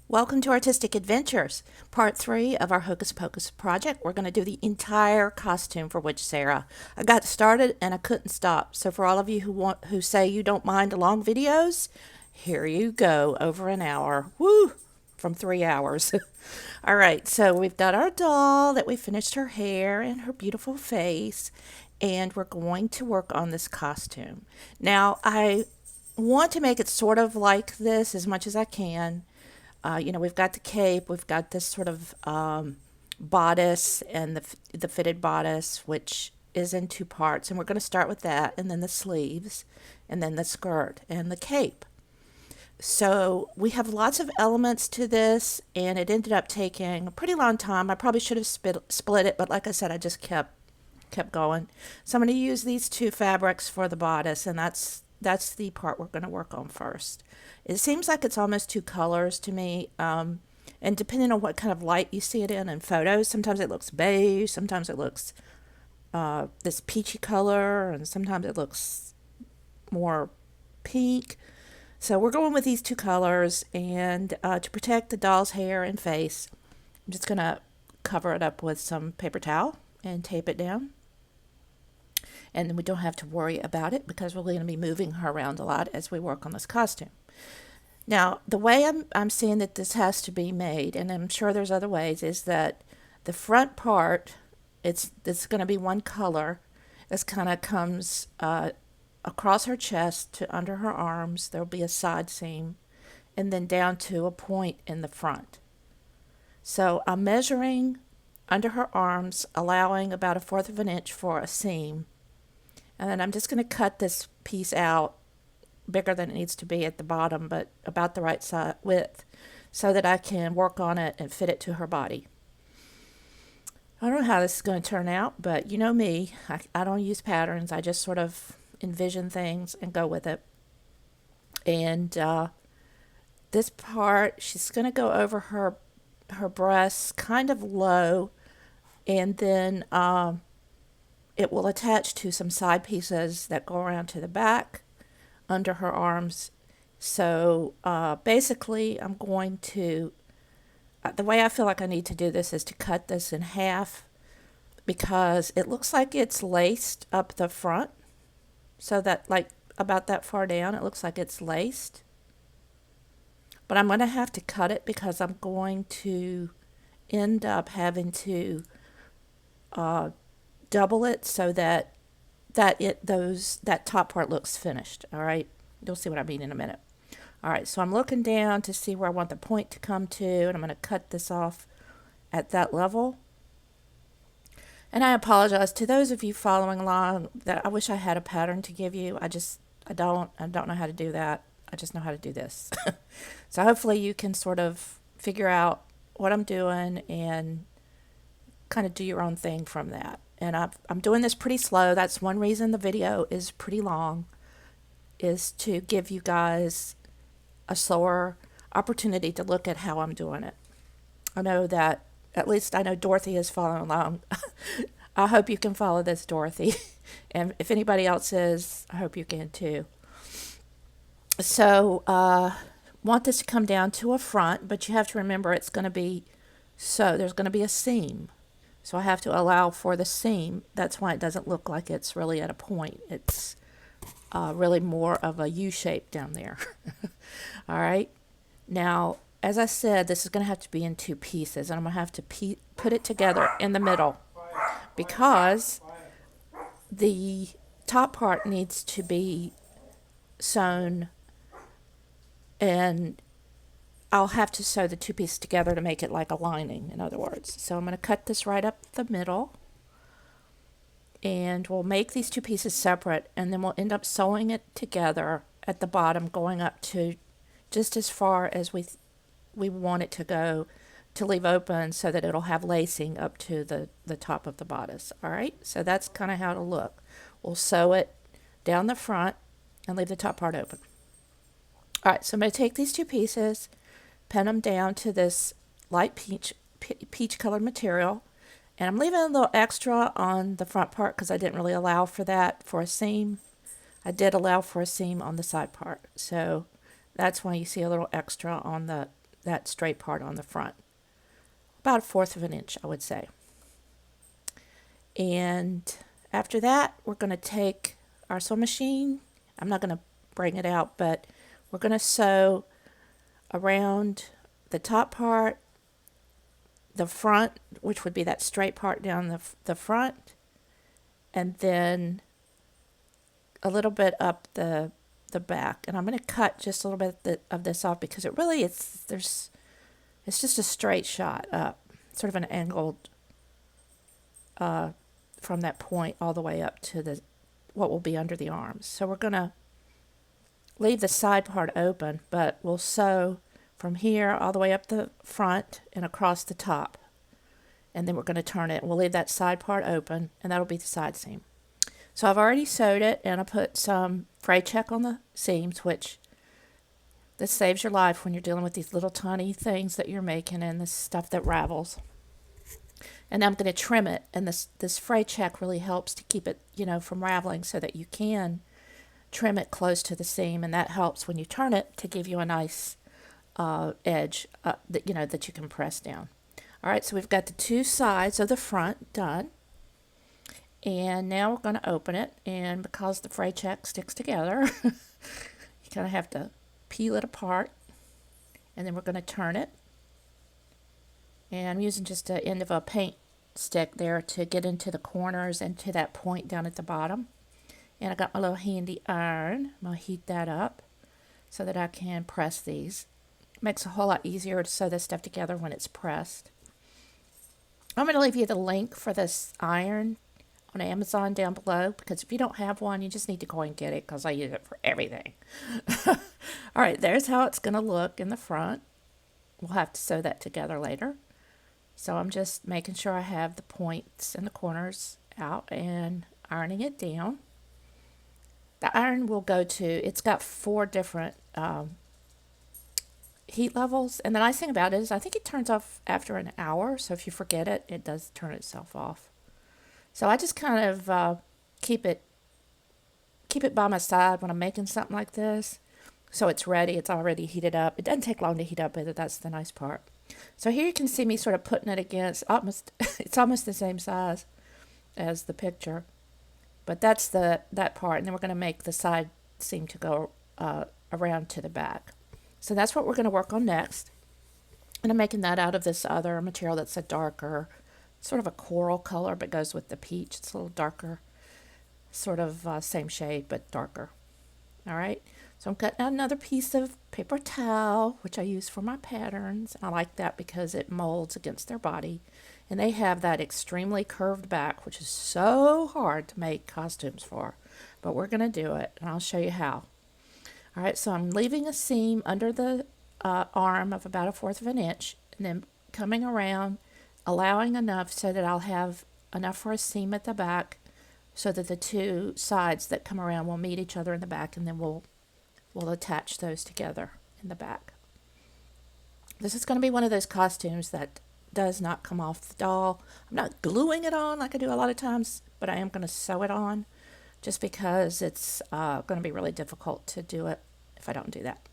Welcome to Artistic Adventures, part 3 of our Hocus Pocus project. We're going to do the entire costume for Witch Sarah. I got started and I couldn't stop. So for all of you who say you don't mind long videos, here you go, over an hour. Woo! From 3 hours. All right, so we've got our doll that we finished her hair and her beautiful face, and we're going to work on this costume. Now, I want to make it sort of like this as much as I can. We've got the cape, we've got this sort of bodice and the fitted bodice, which is in two parts. And we're going to start with that, and then the sleeves, and then the skirt and the cape. So we have lots of elements to this, and it ended up taking a pretty long time. I probably should have split it, but like I said, I just kept going. So I'm going to use these two fabrics for the bodice, and that's the part we're going to work on first. It seems like it's almost two colors to me, and depending on what kind of light you see it in photos, sometimes it looks beige, sometimes it looks this peachy color, and sometimes it looks more pink. So we're going with these two colors, and to protect the doll's hair and face, I'm just going to cover it up with some paper towel and tape it down. And then we don't have to worry about it because we're going to be moving her around a lot as we work on this costume. Now, the way I'm seeing that this has to be made, and I'm sure there's other ways, is that the front part, it's going to be one color. This kind of comes across her chest to under her arms. There'll be a side seam, and then down to a point in the front. So I'm measuring under her arms, allowing about 1/4 of an inch for a seam. And then I'm just going to cut this piece out bigger than it needs to be at the bottom, but about the right size width, so that I can work on it and fit it to her body. I don't know how this is going to turn out, but you know me, I don't use patterns. I just sort of envision things and go with it. And this part, she's going to go over her breasts kind of low, and then it will attach to some side pieces that go around to the back under her arms. So basically I'm going to, the way I feel like I need to do this is to cut this in half, because it looks like it's laced up the front, so that like about that far down it looks like it's laced. But I'm going to have to cut it because I'm going to end up having to double it so that that top part looks finished. All right, you'll see what I mean in a minute. All right, so I'm looking down to see where I want the point to come to, and I'm going to cut this off at that level. And I apologize to those of you following along that I wish I had a pattern to give you. I don't know how to do that. I just know how to do this. So hopefully you can sort of figure out what I'm doing and kind of do your own thing from that. And I'm doing this pretty slow. That's one reason the video is pretty long, is to give you guys a slower opportunity to look at how I'm doing it. I know that, at least I know Dorothy is following along. I hope you can follow this, Dorothy. And if anybody else is, I hope you can too. So, want this to come down to a front, but you have to remember it's going to be, so there's going to be a seam. So I have to allow for the seam. That's why it doesn't look like it's really at a point. It's really more of a U shape down there. All right. Now, as I said, this is going to have to be in two pieces, and I'm going to have to put it together in the middle, because the top part needs to be sewn, and I'll have to sew the two pieces together to make it like a lining, in other words. So I'm going to cut this right up the middle, and we'll make these two pieces separate, and then we'll end up sewing it together at the bottom, going up to just as far as we want it to go, to leave open so that it'll have lacing up to the top of the bodice. All right, so that's kind of how it'll look. We'll sew it down the front and leave the top part open. All right, so I'm going to take these two pieces, pin them down to this light peach colored material, and I'm leaving a little extra on the front part because I didn't really allow for that for a seam. I did allow for a seam on the side part, so that's why you see a little extra on the that straight part on the front. About 1/4 of an inch, I would say. And after that, we're going to take our sewing machine. I'm not going to bring it out, but we're going to sew around the top part, the front, which would be that straight part down the front, and then a little bit up the back. And I'm going to cut just a little bit of this off because it really it's just a straight shot up, sort of an angled from that point all the way up to what will be under the arms. So we're going to leave the side part open, but we'll sew from here all the way up the front and across the top. And then we're going to turn it. We'll leave that side part open, and that'll be the side seam. So I've already sewed it, and I put some fray check on the seams, which this saves your life when you're dealing with these little tiny things that you're making and this stuff that ravels. And I'm going to trim it, and this fray check really helps to keep it, from raveling so that you can trim it close to the seam, and that helps when you turn it to give you a nice edge that you can press down. All right, so we've got the two sides of the front done. And now we're going to open it, and because the fray check sticks together, you kind of have to peel it apart, and then we're going to turn it. And I'm using just the end of a paint stick there to get into the corners and to that point down at the bottom. And I got my little handy iron. I'm going to heat that up so that I can press these. It makes it a whole lot easier to sew this stuff together when it's pressed. I'm going to leave you the link for this iron on Amazon down below, because if you don't have one, you just need to go and get it, because I use it for everything. All right, there's how it's going to look in the front. We'll have to sew that together later. So I'm just making sure I have the points and the corners out and ironing it down. The iron will go to, it's got 4 different heat levels, and the nice thing about it is I think it turns off after an hour, so if you forget it, it does turn itself off. So I just kind of keep it by my side when I'm making something like this, so it's ready. It's already heated up. It doesn't take long to heat up either. That's the nice part. So here you can see me sort of putting it against it's almost the same size as the picture, but that's that part, and then we're going to make the side seam to go around to the back. So that's what we're going to work on next, and I'm making that out of this other material that's a darker, sort of a coral color, but goes with the peach. It's a little darker, sort of same shade, but darker. All right, so I'm cutting out another piece of paper towel, which I use for my patterns. I like that because it molds against their body, and they have that extremely curved back, which is so hard to make costumes for, but we're going to do it, and I'll show you how. All right, so I'm leaving a seam under the arm of about 1/4 of an inch, and then coming around, allowing enough so that I'll have enough for a seam at the back, so that the two sides that come around will meet each other in the back, and then we'll attach those together in the back. This is going to be one of those costumes that does not come off the doll. I'm not gluing it on like I do a lot of times, but I am going to sew it on, just because it's going to be really difficult to do it if I don't do that.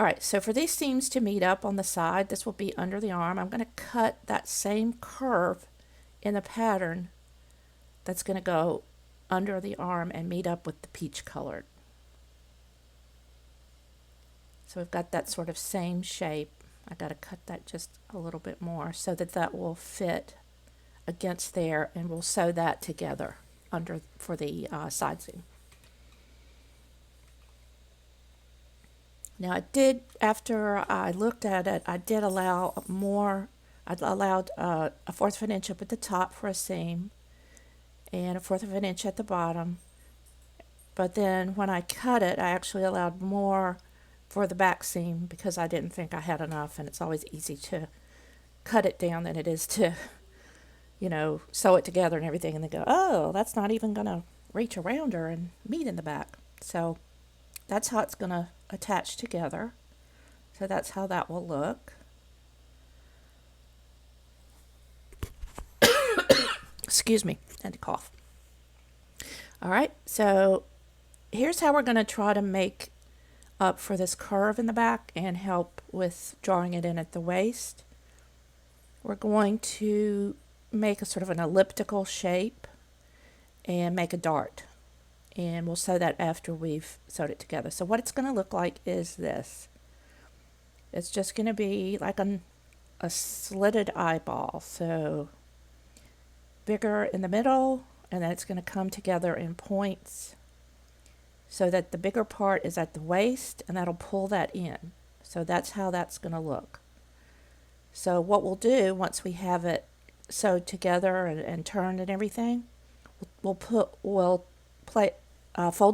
All right, so for these seams to meet up on the side, this will be under the arm. I'm going to cut that same curve in the pattern that's going to go under the arm and meet up with the peach colored. So we've got that sort of same shape. I got to cut that just a little bit more so that that will fit against there, and we'll sew that together under for the side seam. Now I did, after I looked at it, I did allow more. I allowed a 1/4 of an inch up at the top for a seam, and a 1/4 of an inch at the bottom. But then when I cut it, I actually allowed more for the back seam because I didn't think I had enough, and it's always easy to cut it down than it is to, sew it together and everything, and then go, oh, that's not even going to reach around her and meet in the back. So that's how it's going to attach together. So that's how that will look. Excuse me, I had to cough. All right, so here's how we're going to try to make up for this curve in the back and help with drawing it in at the waist. We're going to make a sort of an elliptical shape and make a dart. And we'll sew that after we've sewed it together. So what it's going to look like is this. It's just going to be like a slitted eyeball. So bigger in the middle, and then it's going to come together in points so that the bigger part is at the waist, and that'll pull that in. So that's how that's going to look. So what we'll do once we have it sewed together and turned and everything, we'll fold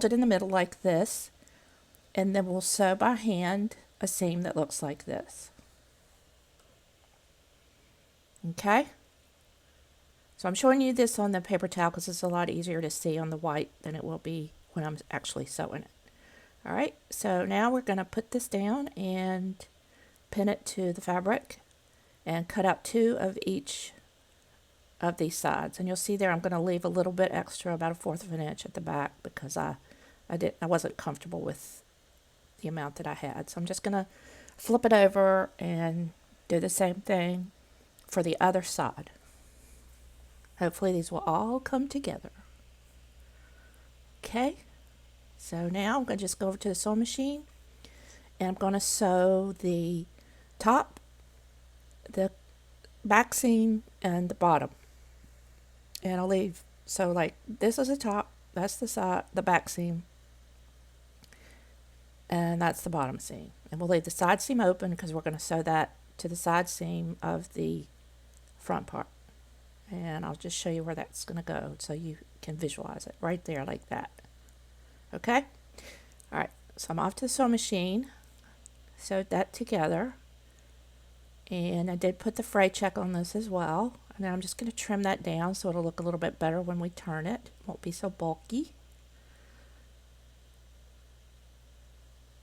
it in the middle like this, and then we'll sew by hand a seam that looks like this. Okay? So I'm showing you this on the paper towel because it's a lot easier to see on the white than it will be when I'm actually sewing it. All right, so now we're going to put this down and pin it to the fabric and cut out 2 of each of these sides. And you'll see there I'm going to leave a little bit extra, about 1/4 of an inch at the back, because I wasn't comfortable with the amount that I had. So I'm just going to flip it over and do the same thing for the other side. Hopefully these will all come together. Okay, so now I'm going to just go over to the sewing machine and I'm going to sew the top, the back seam, and the bottom. And I'll leave, so like this is the top, that's the side, the back seam, and that's the bottom seam. And we'll leave the side seam open because we're going to sew that to the side seam of the front part. And I'll just show you where that's going to go so you can visualize it right there like that. Okay? All right, so I'm off to the sewing machine, sewed that together, and I did put the fray check on this as well. And then I'm just going to trim that down so it'll look a little bit better when we turn it. It won't be so bulky.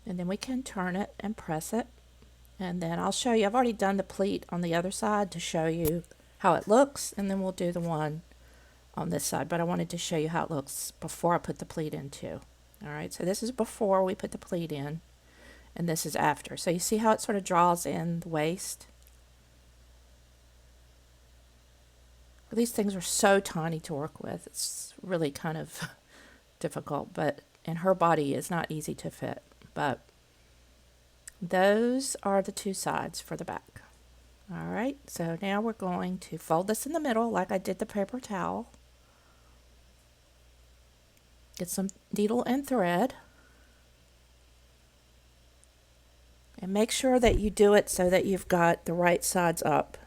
And then we can turn it and press it. And then I'll show you, I've already done the pleat on the other side to show you how it looks, and then we'll do the one on this side, but I wanted to show you how it looks before I put the pleat in too. All right, so this is before we put the pleat in, and this is after. So you see how it sort of draws in the waist? These things are so tiny to work with. It's really kind of difficult, and her body is not easy to fit. But those are the 2 sides for the back. All right, so now we're going to fold this in the middle like I did the paper towel. Get some needle and thread. And make sure that you do it so that you've got the right sides up.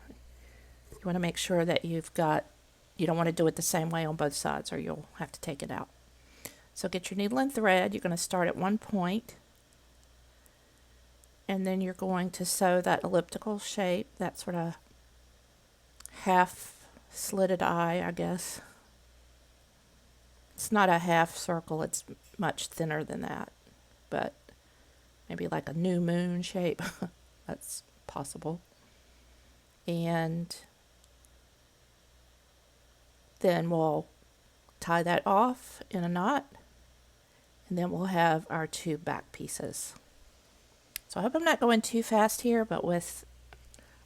You want to make sure that you don't want to do it the same way on both sides or you'll have to take it out. So get your needle and thread. You're going to start at one point. And then you're going to sew that elliptical shape, that sort of half slitted eye, I guess. It's not a half circle, it's much thinner than that, but maybe like a new moon shape. That's possible. And then we'll tie that off in a knot, and then we'll have our 2 back pieces. So I hope I'm not going too fast here, but with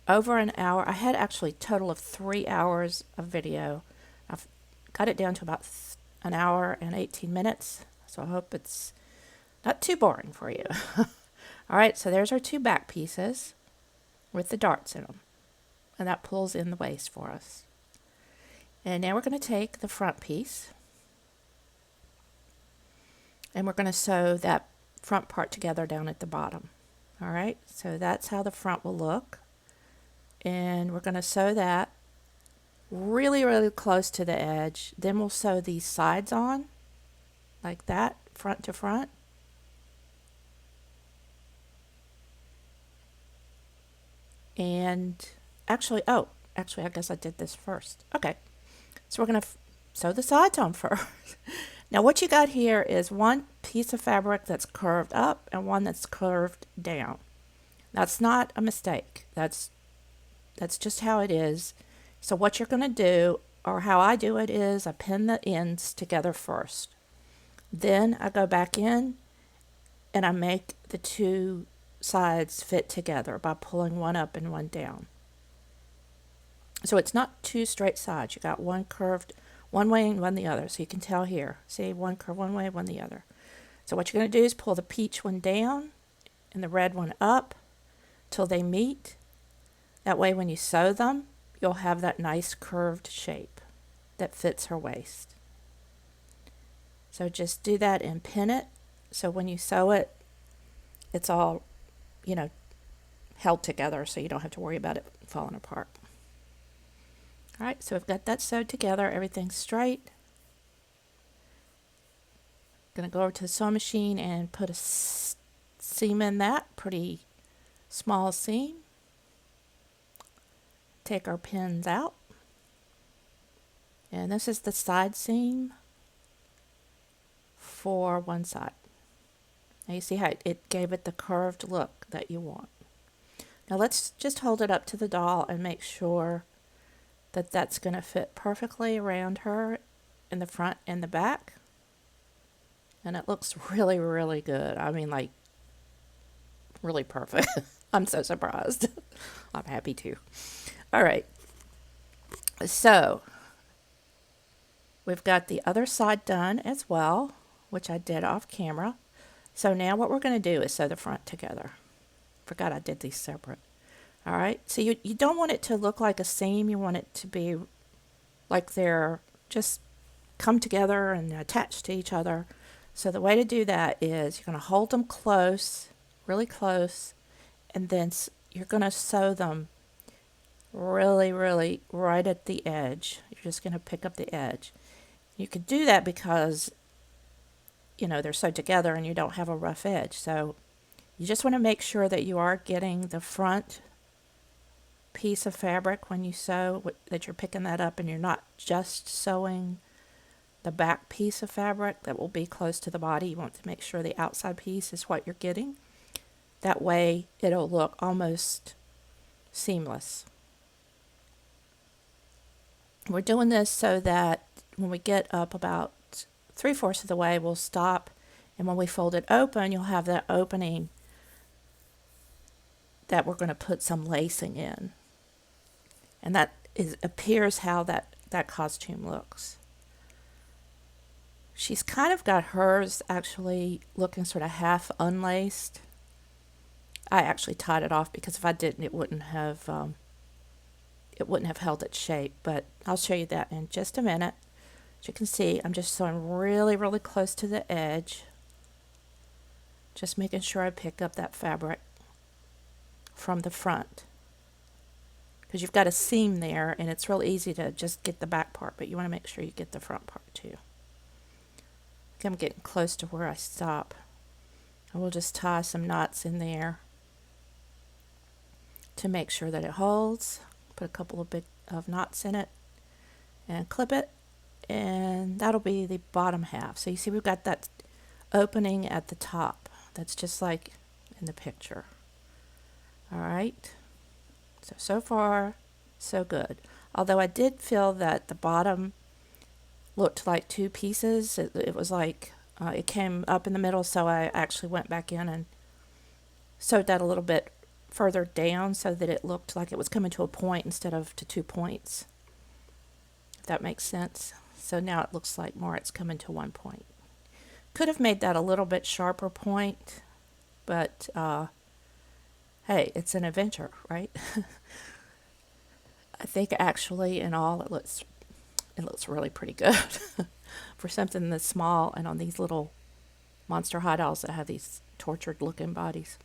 over an hour, I had actually a total of 3 hours of video. I've cut it down to about an hour and 18 minutes, so I hope it's not too boring for you. All right, so there's our 2 back pieces with the darts in them, and that pulls in the waist for us. And now we're going to take the front piece, and we're going to sew that front part together down at the bottom. All right, so that's how the front will look. And we're going to sew that really, really close to the edge. Then we'll sew these sides on like that, front to front. And actually, I guess I did this first. Okay, so we're going to sew the sides on first. Now what you got here is one piece of fabric that's curved up and one that's curved down. That's not a mistake. That's just how it is. So what you're going to do, or how I do it, is I pin the ends together first. Then I go back in and I make the two sides fit together by pulling one up and one down. So it's not two straight sides. You got one curved one way and one the other. So you can tell here. See, one curved one way, one the other. So what you're going to do is pull the peach one down and the red one up till they meet. That way when you sew them, you'll have that nice curved shape that fits her waist. So just do that and pin it. So when you sew it, it's all, held together so you don't have to worry about it falling apart. All right, so we've got that sewed together. Everything's straight. Going to go over to the sewing machine and put a seam in that, pretty small seam. Take our pins out. And this is the side seam for one side. Now you see how it gave it the curved look that you want. Now let's just hold it up to the doll and make sure that that's going to fit perfectly around her in the front and the back. And it looks really, really good. I mean, like, really perfect. I'm so surprised. I'm happy too. All right. So, we've got the other side done as well, which I did off camera. So now what we're going to do is sew the front together. Forgot I did these separate. All right. So you don't want it to look like a seam. You want it to be like they're just come together and attached to each other. So the way to do that is you're going to hold them close, really close, and then you're going to sew them really, really right at the edge. You're just going to pick up the edge. You can do that because, they're sewed together and you don't have a rough edge. So you just want to make sure that you are getting the front piece of fabric when you sew, that you're picking that up and you're not just sewing the back piece of fabric that will be close to the body. You want to make sure the outside piece is what you're getting. That way it'll look almost seamless. We're doing this so that when we get up about 3/4 of the way, we'll stop, and when we fold it open, you'll have that opening that we're going to put some lacing in. And that appears how that costume looks. She's kind of got hers actually looking sort of half unlaced. I actually tied it off because if I didn't, it wouldn't have held its shape. But I'll show you that in just a minute. As you can see, I'm just sewing really, really close to the edge. Just making sure I pick up that fabric from the front. Because you've got a seam there, and it's real easy to just get the back part, but you want to make sure you get the front part too. I'm getting close to where I stop. And we'll just tie some knots in there to make sure that it holds. Put a couple of knots in it and clip it, and that'll be the bottom half. So you see we've got that opening at the top. That's just like in the picture. All right. So far, so good. Although I did feel that the bottom looked like two pieces. It was like it came up in the middle, so I actually went back in and sewed that a little bit further down so that it looked like it was coming to a point instead of to 2 points, if that makes sense. So now it looks like more it's coming to 1 point. Could have made that a little bit sharper point, but hey, it's an adventure, right? I think actually in all it looks really pretty good for something that's small and on these little monster high dolls that have these tortured looking bodies.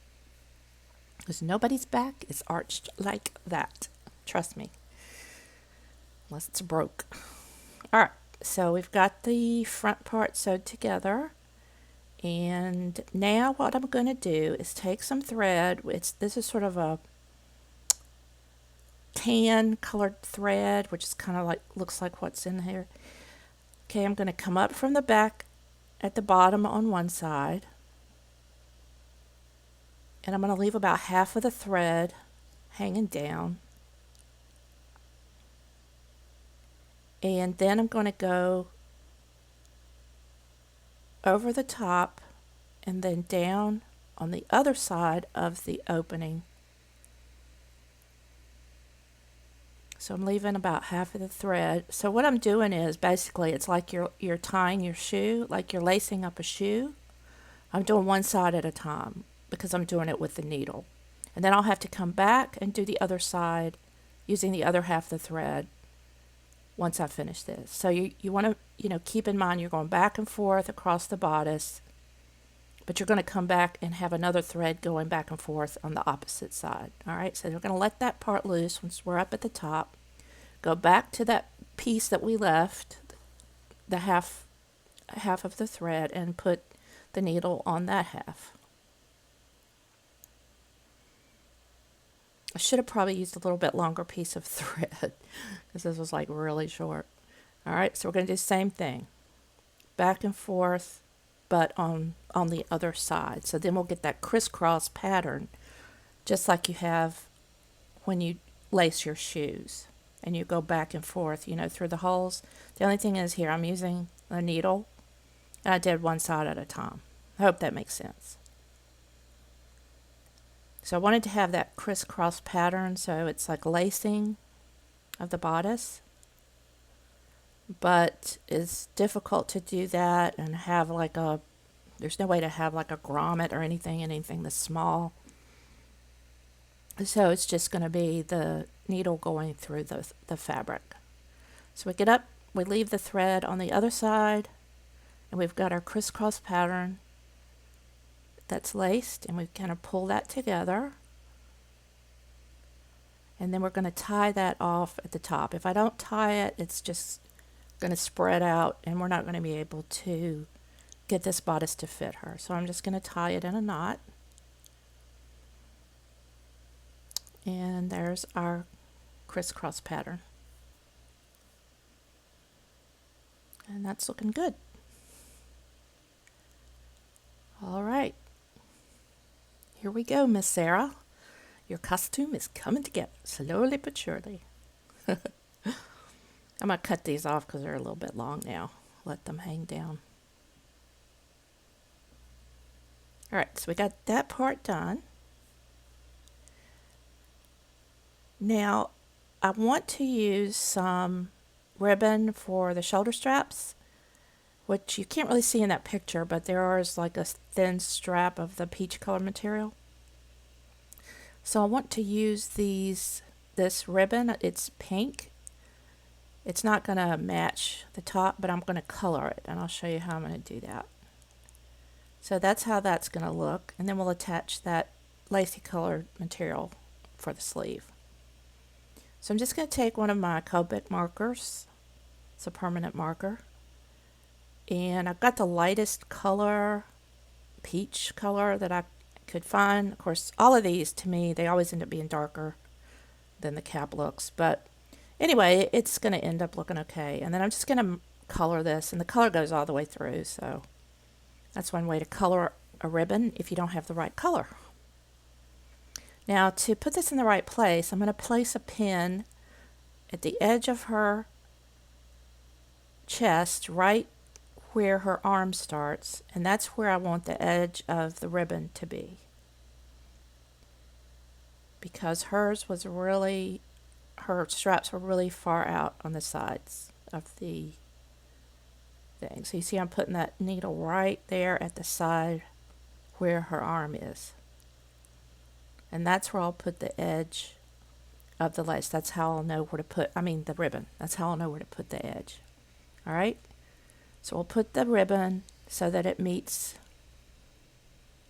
Because nobody's back is arched like that. Trust me. Unless it's broke. Alright, so we've got the front part sewed together. And now what I'm going to do is take some thread. This is sort of a tan colored thread, which is kind of like, looks like what's in here. Okay, I'm going to come up from the back at the bottom on one side. And I'm going to leave about half of the thread hanging down. And then I'm going to go over the top and then down on the other side of the opening. So I'm leaving about half of the thread. So what I'm doing is basically it's like you're tying your shoe, like you're lacing up a shoe. I'm doing one side at a time because I'm doing it with the needle. And then I'll have to come back and do the other side using the other half of the thread once I finish this. So you want to, keep in mind you're going back and forth across the bodice, but you're going to come back and have another thread going back and forth on the opposite side. All right, so we're going to let that part loose once we're up at the top. Go back to that piece that we left, the half of the thread, and put the needle on that half. I should have probably used a little bit longer piece of thread because this was like really short. All right, so we're going to do the same thing. Back and forth, but on the other side. So then we'll get that crisscross pattern just like you have when you lace your shoes. And you go back and forth, through the holes. The only thing is here I'm using a needle, and I did one side at a time. I hope that makes sense. So I wanted to have that crisscross pattern, so it's like lacing of the bodice. But it's difficult to do that and have there's no way to have like a grommet or anything this small. So it's just going to be the needle going through the fabric. So we get up, we leave the thread on the other side, and we've got our crisscross pattern that's laced, and we kind of pull that together. And then we're going to tie that off at the top. If I don't tie it, it's just going to spread out, and we're not going to be able to get this bodice to fit her. So I'm just going to tie it in a knot. And there's our crisscross pattern. And that's looking good. All right. Here we go, Miss Sarah. Your costume is coming together, slowly but surely. I'm going to cut these off because they're a little bit long now. Let them hang down. All right, so we got that part done. Now, I want to use some ribbon for the shoulder straps, which you can't really see in that picture, but there is like a thin strap of the peach color material. So I want to use this ribbon. It's pink. It's not going to match the top, but I'm going to color it, and I'll show you how I'm going to do that. So that's how that's going to look, and then we'll attach that lacy colored material for the sleeve. So I'm just going to take one of my Copic markers. It's a permanent marker. And I've got the lightest color, peach color, that I could find. Of course, all of these, to me, they always end up being darker than the cap looks. But anyway, it's going to end up looking okay. And then I'm just going to color this. And the color goes all the way through. So that's one way to color a ribbon if you don't have the right color. Now, to put this in the right place, I'm going to place a pin at the edge of her chest, right where her arm starts, and that's where I want the edge of the ribbon to be. Because her straps were really far out on the sides of the thing. So you see I'm putting that needle right there at the side where her arm is. And that's where I'll put the edge of the lace. That's how I'll know where to put, the ribbon. That's how I'll know where to put the edge. All right? So we'll put the ribbon so that it meets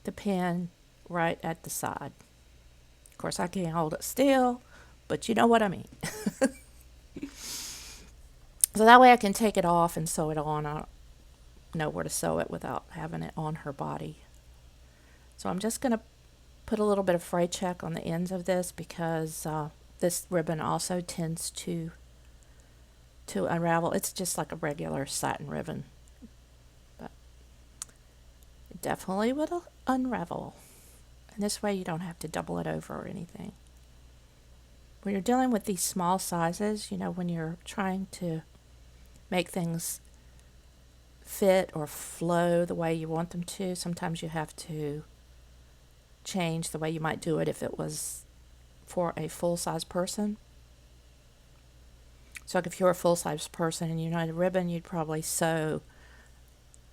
the pin right at the side. Of course, I can't hold it still, but you know what I mean. So that way I can take it off and sew it on. I know where to sew it without having it on her body. So I'm just going to put a little bit of fray check on the ends of this because this ribbon also tends to unravel. It's just like a regular satin ribbon, but it definitely will unravel. And this way you don't have to double it over or anything. When you're dealing with these small sizes, when you're trying to make things fit or flow the way you want them to. Sometimes you have to change the way you might do it if it was for a full-size person. So like if you're a full-size person and you need a ribbon, you'd probably sew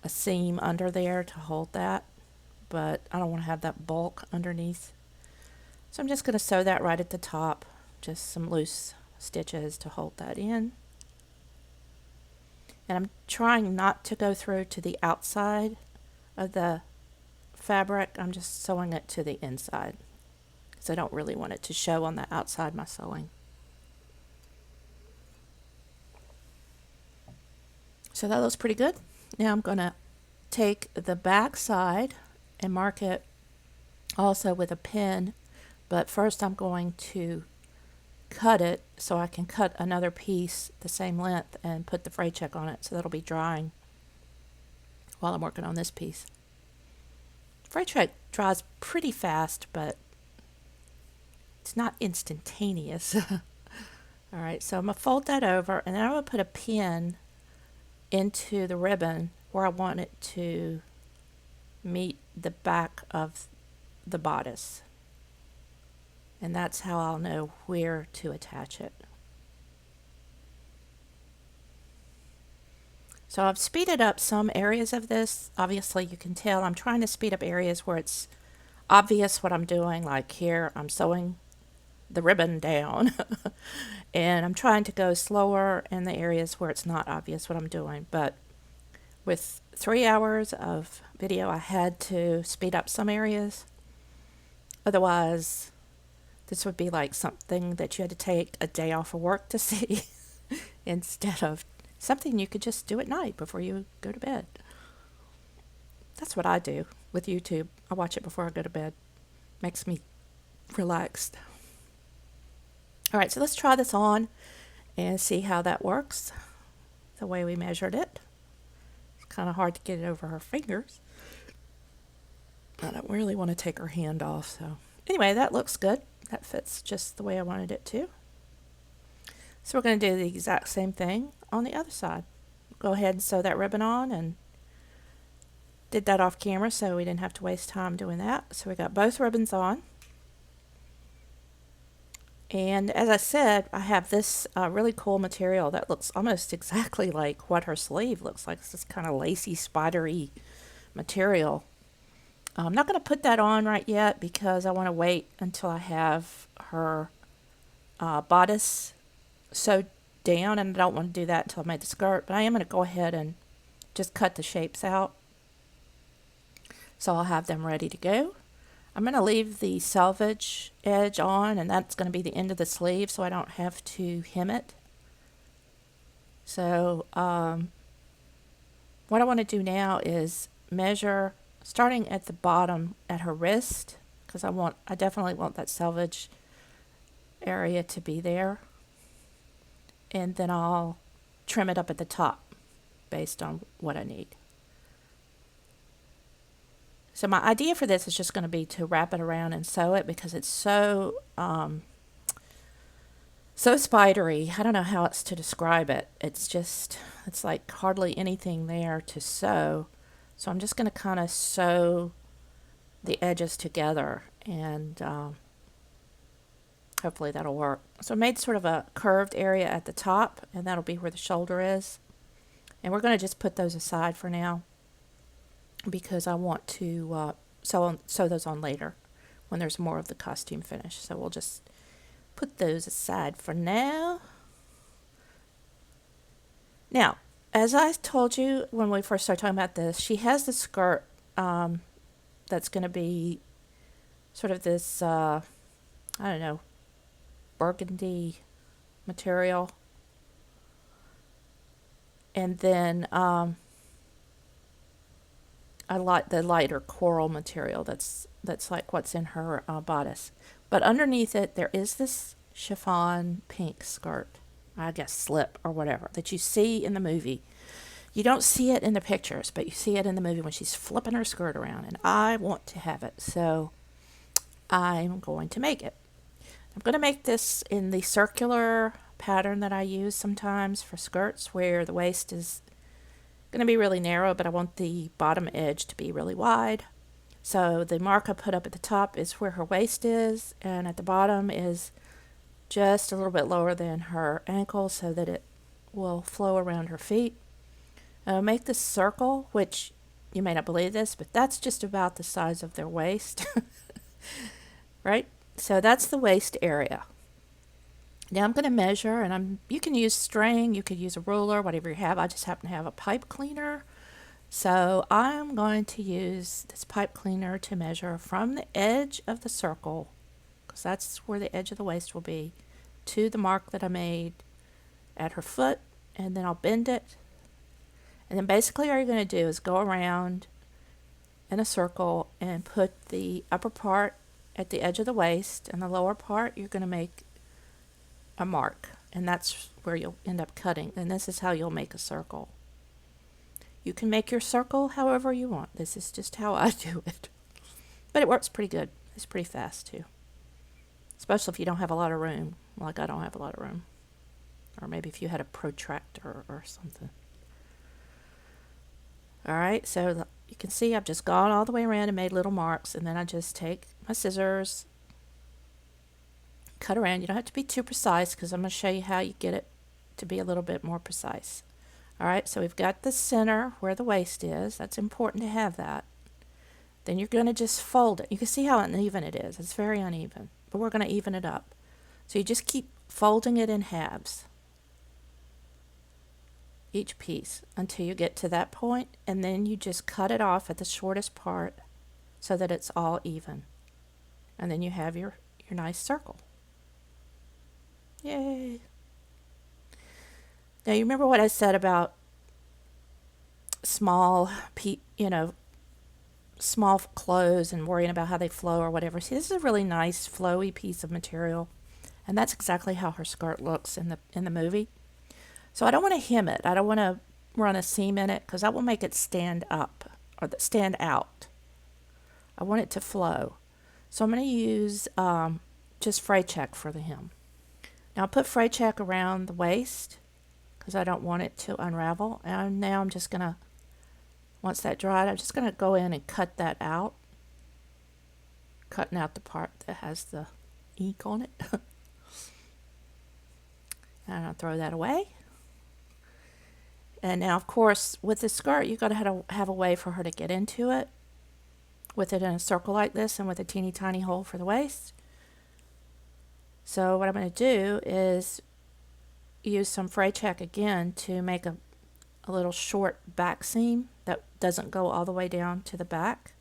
a seam under there to hold that, but I don't want to have that bulk underneath. So I'm just going to sew that right at the top, just some loose stitches to hold that in. And I'm trying not to go through to the outside of the fabric. I'm just sewing it to the inside because I don't really want it to show on the outside of my sewing. So that looks pretty good. Now I'm going to take the back side and mark it also with a pin, but first I'm going to cut it so I can cut another piece the same length and put the fray check on it, so that'll be drying while I'm working on this piece. Fray check dries pretty fast, but it's not instantaneous. Alright, so I'm going to fold that over, and then I'm going to put a pin into the ribbon where I want it to meet the back of the bodice. And that's how I'll know where to attach it. So I've speeded up some areas of this. Obviously you can tell I'm trying to speed up areas where it's obvious what I'm doing, like here I'm sewing the ribbon down and I'm trying to go slower in the areas where it's not obvious what I'm doing. But with 3 hours of video I had to speed up some areas, otherwise this would be like something that you had to take a day off of work to see instead of something you could just do at night before you go to bed. That's what I do with YouTube. I watch it before I go to bed. Makes me relaxed. Alright, so let's try this on and see how that works the way we measured it. It's kind of hard to get it over her fingers. I don't really want to take her hand off, so anyway, that looks good. That fits just the way I wanted it to. So we're going to do the exact same thing on the other side. Go ahead and sew that ribbon on, and did that off camera so we didn't have to waste time doing that. So we got both ribbons on. And as I said, I have this really cool material that looks almost exactly like what her sleeve looks like. It's this kind of lacy, spidery material. I'm not going to put that on right yet because I want to wait until I have her bodice sewed down, and I don't want to do that until I made the skirt. But I am going to go ahead and just cut the shapes out, so I'll have them ready to go. I'm going to leave the selvage edge on, and that's going to be the end of the sleeve, so I don't have to hem it. So what I want to do now is measure starting at the bottom at her wrist, because I definitely want that selvage area to be there, and then I'll trim it up at the top based on what I need. So my idea for this is just going to be to wrap it around and sew it, because it's so spidery. I don't know how else to describe it. It's like hardly anything there to sew. So I'm just going to kind of sew the edges together, and hopefully that'll work. So I made sort of a curved area at the top, and that'll be where the shoulder is. And we're going to just put those aside for now, because I want to sew those on later when there's more of the costume finished. So we'll just put those aside for now. Now, as I told you when we first started talking about this, she has the skirt that's going to be sort of this, I don't know, burgundy material. And then I like the lighter coral material that's like what's in her bodice. But underneath it, there is this chiffon pink skirt, I guess slip or whatever, that you see in the movie. You don't see it in the pictures, but you see it in the movie when she's flipping her skirt around, and I want to have it, so I'm going to make it. I'm going to make this in the circular pattern that I use sometimes for skirts, where the waist is Going to be really narrow, but I want the bottom edge to be really wide. So the mark I put up at the top is where her waist is, and at the bottom is just a little bit lower than her ankle so that it will flow around her feet. I'll make this circle, which you may not believe this, but that's just about the size of their waist, right? So that's the waist area. Now I'm going to measure, and you can use string, you could use a ruler, whatever you have. I just happen to have a pipe cleaner. So I'm going to use this pipe cleaner to measure from the edge of the circle, because that's where the edge of the waist will be, to the mark that I made at her foot, and then I'll bend it. And then basically all you're going to do is go around in a circle and put the upper part at the edge of the waist, and the lower part you're going to make a mark, and that's where you'll end up cutting, and this is how you'll make a circle. You can make your circle however you want. This is just how I do it. But it works pretty good. It's pretty fast too. Especially if you don't have a lot of room, like I don't have a lot of room. Or maybe if you had a protractor or something. Alright, so you can see I've just gone all the way around and made little marks, and then I just take my scissors, cut around. You don't have to be too precise because I'm going to show you how you get it to be a little bit more precise. Alright, so we've got the center where the waist is. That's important to have that. Then you're going to just fold it. You can see how uneven it is. It's very uneven, but we're going to even it up. So you just keep folding it in halves, each piece, until you get to that point, and then you just cut it off at the shortest part so that it's all even. And then you have your nice circle. Yay! Now you remember what I said about small clothes and worrying about how they flow or whatever. See, this is a really nice flowy piece of material, and that's exactly how her skirt looks in the movie. So I don't want to hem it. I don't want to run a seam in it because that will make it stand up or stand out. I want it to flow. So I'm going to use just fray check for the hem. Now I'll put fray check around the waist because I don't want it to unravel. And now I'm just going to, once that dried, I'm just going to go in and cut that out. Cutting out the part that has the ink on it. And I'll throw that away. And now, of course, with the skirt, you've got to have a way for her to get into it with it in a circle like this and with a teeny tiny hole for the waist. So what I'm going to do is use some fray check again to make a little short back seam that doesn't go all the way down to the back,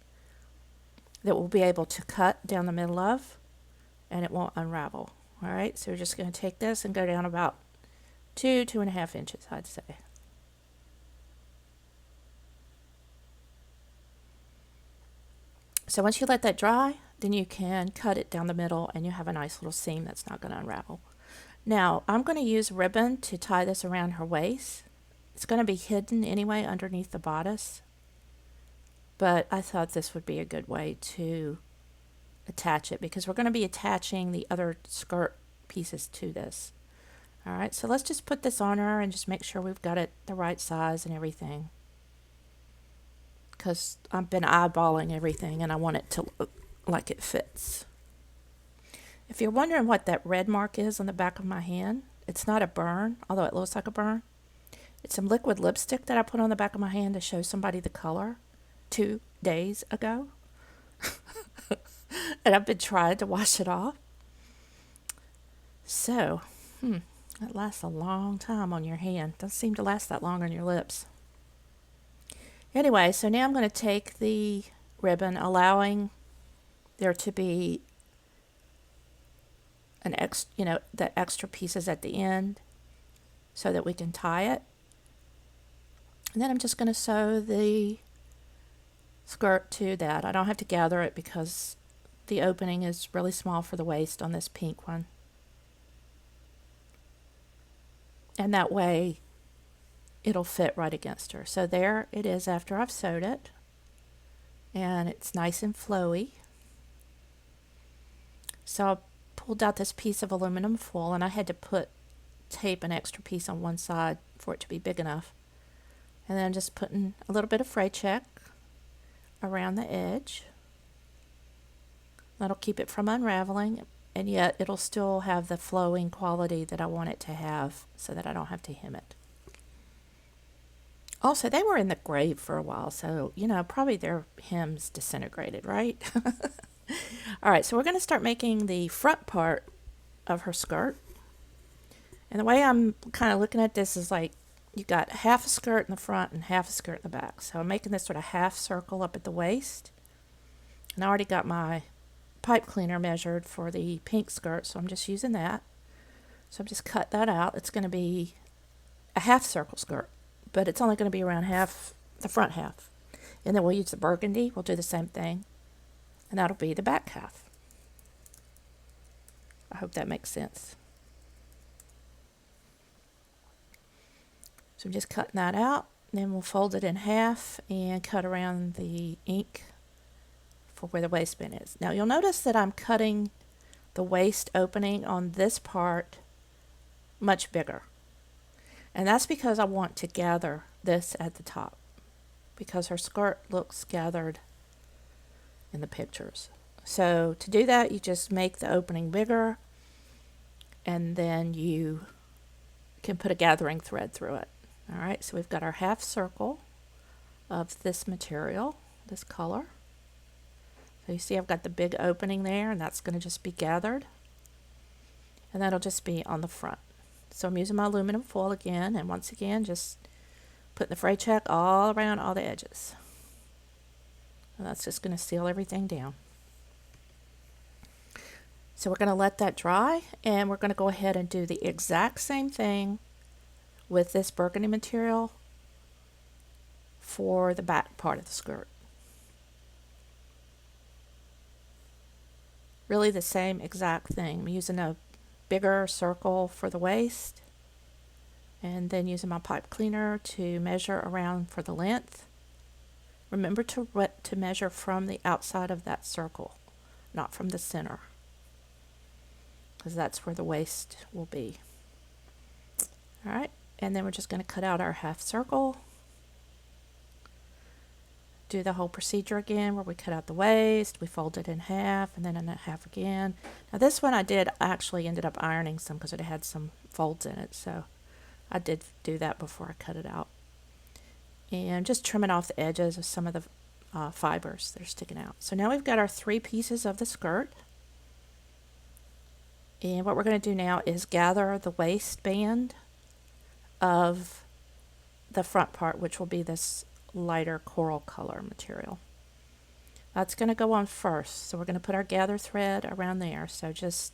that we'll be able to cut down the middle of, and it won't unravel. All right, so we're just going to take this and go down about 2.5 inches, I'd say. So once you let that dry, then you can cut it down the middle and you have a nice little seam that's not going to unravel. Now, I'm going to use ribbon to tie this around her waist. It's going to be hidden anyway underneath the bodice, but I thought this would be a good way to attach it because we're going to be attaching the other skirt pieces to this. All right, so let's just put this on her and just make sure we've got it the right size and everything, because I've been eyeballing everything and I want it to look like it fits. If you're wondering what that red mark is on the back of my hand, it's not a burn, although it looks like a burn. It's some liquid lipstick that I put on the back of my hand to show somebody the color 2 days ago. And I've been trying to wash it off. So, that lasts a long time on your hand. Doesn't seem to last that long on your lips. Anyway, so now I'm going to take the ribbon, allowing there to be the extra pieces at the end so that we can tie it. And then I'm just going to sew the skirt to that. I don't have to gather it because the opening is really small for the waist on this pink one. And that way it'll fit right against her. So there it is after I've sewed it. And it's nice and flowy. So I pulled out this piece of aluminum foil, and I had to tape an extra piece on one side for it to be big enough. And then just putting a little bit of fray check around the edge. That'll keep it from unraveling, and yet it'll still have the flowing quality that I want it to have so that I don't have to hem it. Also, they were in the grave for a while, so, probably their hems disintegrated, right? All right, so we're going to start making the front part of her skirt. And the way I'm kind of looking at this is like you got half a skirt in the front and half a skirt in the back. So I'm making this sort of half circle up at the waist. And I already got my pipe cleaner measured for the pink skirt, so I'm just using that. So I'm just cut that out. It's going to be a half circle skirt, but it's only going to be around half, the front half. And then we'll use the burgundy. We'll do the same thing. And that'll be the back half. I hope that makes sense. So I'm just cutting that out. Then we'll fold it in half and cut around the ink for where the waistband is. Now you'll notice that I'm cutting the waist opening on this part much bigger. And that's because I want to gather this at the top, because her skirt looks gathered in the pictures. So to do that, you just make the opening bigger, and then you can put a gathering thread through it. All right, so we've got our half circle of this material, this color. So you see I've got the big opening there, and that's going to just be gathered. And that'll just be on the front. So I'm using my aluminum foil again, and once again, just putting the fray check all around all the edges. And that's just going to seal everything down. So we're going to let that dry, and we're going to go ahead and do the exact same thing with this burgundy material for the back part of the skirt. Really the same exact thing. I'm using a bigger circle for the waist, and then using my pipe cleaner to measure around for the length. Remember to measure from the outside of that circle, not from the center, because that's where the waist will be. All right, and then we're just going to cut out our half circle. Do the whole procedure again where we cut out the waist, we fold it in half, and then in half again. Now this one I actually ended up ironing some because it had some folds in it, so I did do that before I cut it out. And just trimming off the edges of some of the fibers that are sticking out. So now we've got our 3 pieces of the skirt. And what we're going to do now is gather the waistband of the front part, which will be this lighter coral color material. That's going to go on first, so we're going to put our gather thread around there. So just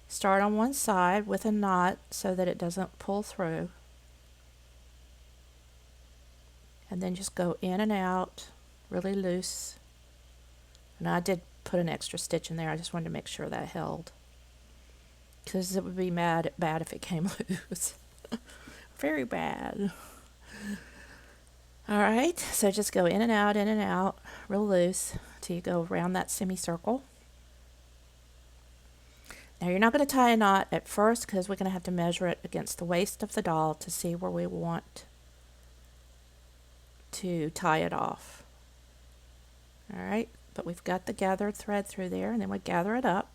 start on one side with a knot so that it doesn't pull through, and then just go in and out really loose. And I did put an extra stitch in there. I just wanted to make sure that held, because it would be bad if it came loose. Very bad. All right, so just go in and out, real loose, till you go around that semicircle. Now you're not going to tie a knot at first, because we're going to have to measure it against the waist of the doll to see where we want to tie it off. All right, but we've got the gathered thread through there, and then we gather it up.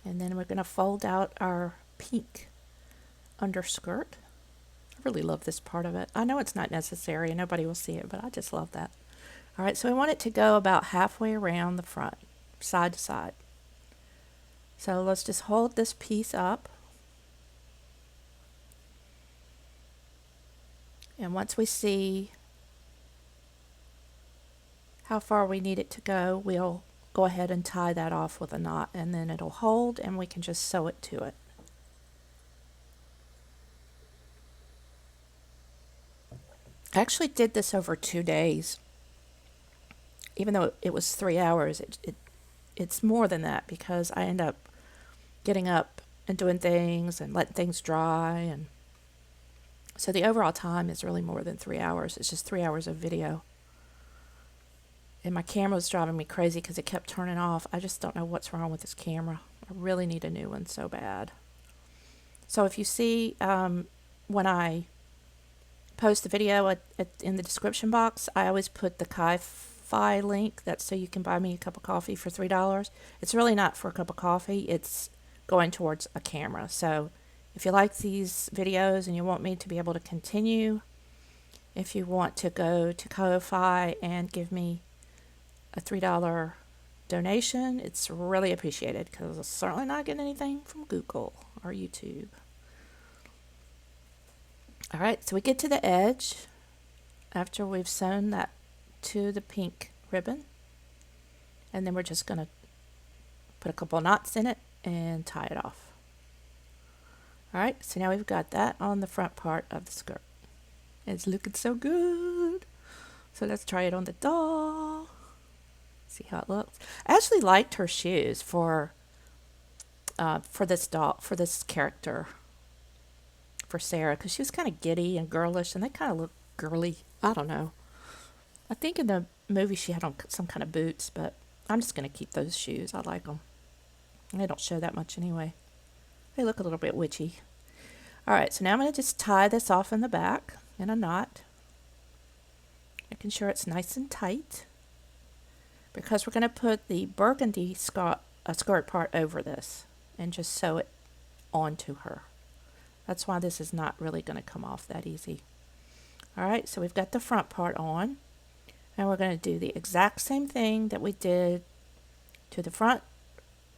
And then we're going to fold out our pink underskirt. I really love this part of it. I know it's not necessary and nobody will see it, but I just love that. All right, so we want it to go about halfway around the front, side to side. So let's just hold this piece up. And once we see how far we need it to go, we'll go ahead and tie that off with a knot, and then it'll hold and we can just sew it to it. I actually did this over 2 days. Even though it was 3 hours, it's more than that, because I end up getting up and doing things and letting things dry, and so the overall time is really more than 3 hours. It's just 3 hours of video. And my camera was driving me crazy because it kept turning off. I just don't know what's wrong with this camera. I really need a new one so bad. So if you see when I post the video in the description box, I always put the Ki-Fi link. That's so you can buy me a cup of coffee for $3. It's really not for a cup of coffee. It's going towards a camera. So if you like these videos and you want me to be able to continue, if you want to go to Ko-Fi and give me a $3 donation, it's really appreciated because I'm certainly not getting anything from Google or YouTube. All right, so we get to the edge after we've sewn that to the pink ribbon, and then we're just going to put a couple knots in it and tie it off. All right, so now we've got that on the front part of the skirt. It's looking so good. So let's try it on the doll. See how it looks. I actually liked her shoes for this doll, for this character, for Sarah, because she was kind of giddy and girlish, and they kind of look girly. I don't know. I think in the movie she had on some kind of boots, but I'm just going to keep those shoes. I like them. They don't show that much anyway. They look a little bit witchy. All right, so now I'm going to just tie this off in the back in a knot, making sure it's nice and tight, because we're going to put the burgundy skirt part over this and just sew it onto her. That's why this is not really going to come off that easy. All right, so we've got the front part on, and we're going to do the exact same thing that we did to the front.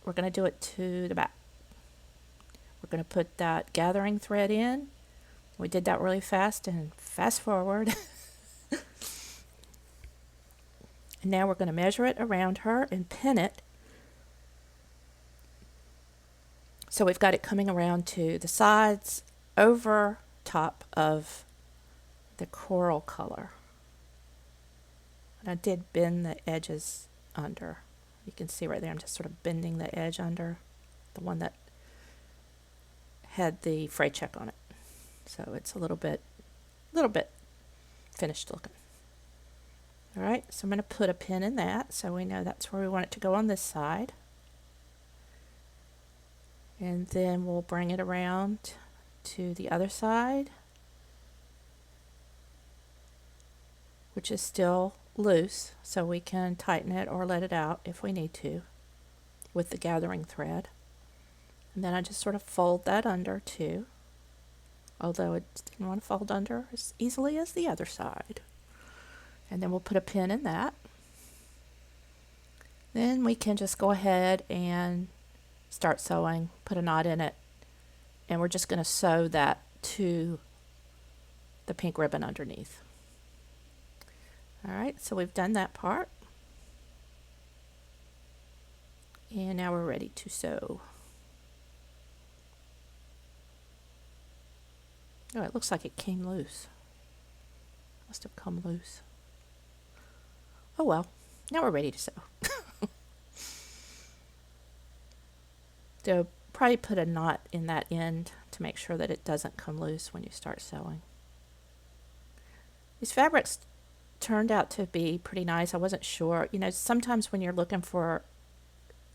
We're going to do it to the back. We're going to put that gathering thread in. We did that really fast, and fast forward. And now we're going to measure it around her and pin it. So we've got it coming around to the sides over top of the coral color. And I did bend the edges under. You can see right there, I'm just sort of bending the edge under, the one that had the fray check on it. So it's a little bit finished looking. All right, so I'm going to put a pin in that so we know that's where we want it to go on this side. And then we'll bring it around to the other side, which is still loose, so we can tighten it or let it out if we need to with the gathering thread. And then I just sort of fold that under too, although it didn't want to fold under as easily as the other side. And then we'll put a pin in that. Then we can just go ahead and start sewing, put a knot in it, and we're just going to sew that to the pink ribbon underneath. All right, so we've done that part. And now we're ready to sew. Oh, it looks like it came loose. Must have come loose. Oh well, now we're ready to sew. So probably put a knot in that end to make sure that it doesn't come loose when you start sewing. These fabrics turned out to be pretty nice. I wasn't sure. You know, sometimes when you're looking for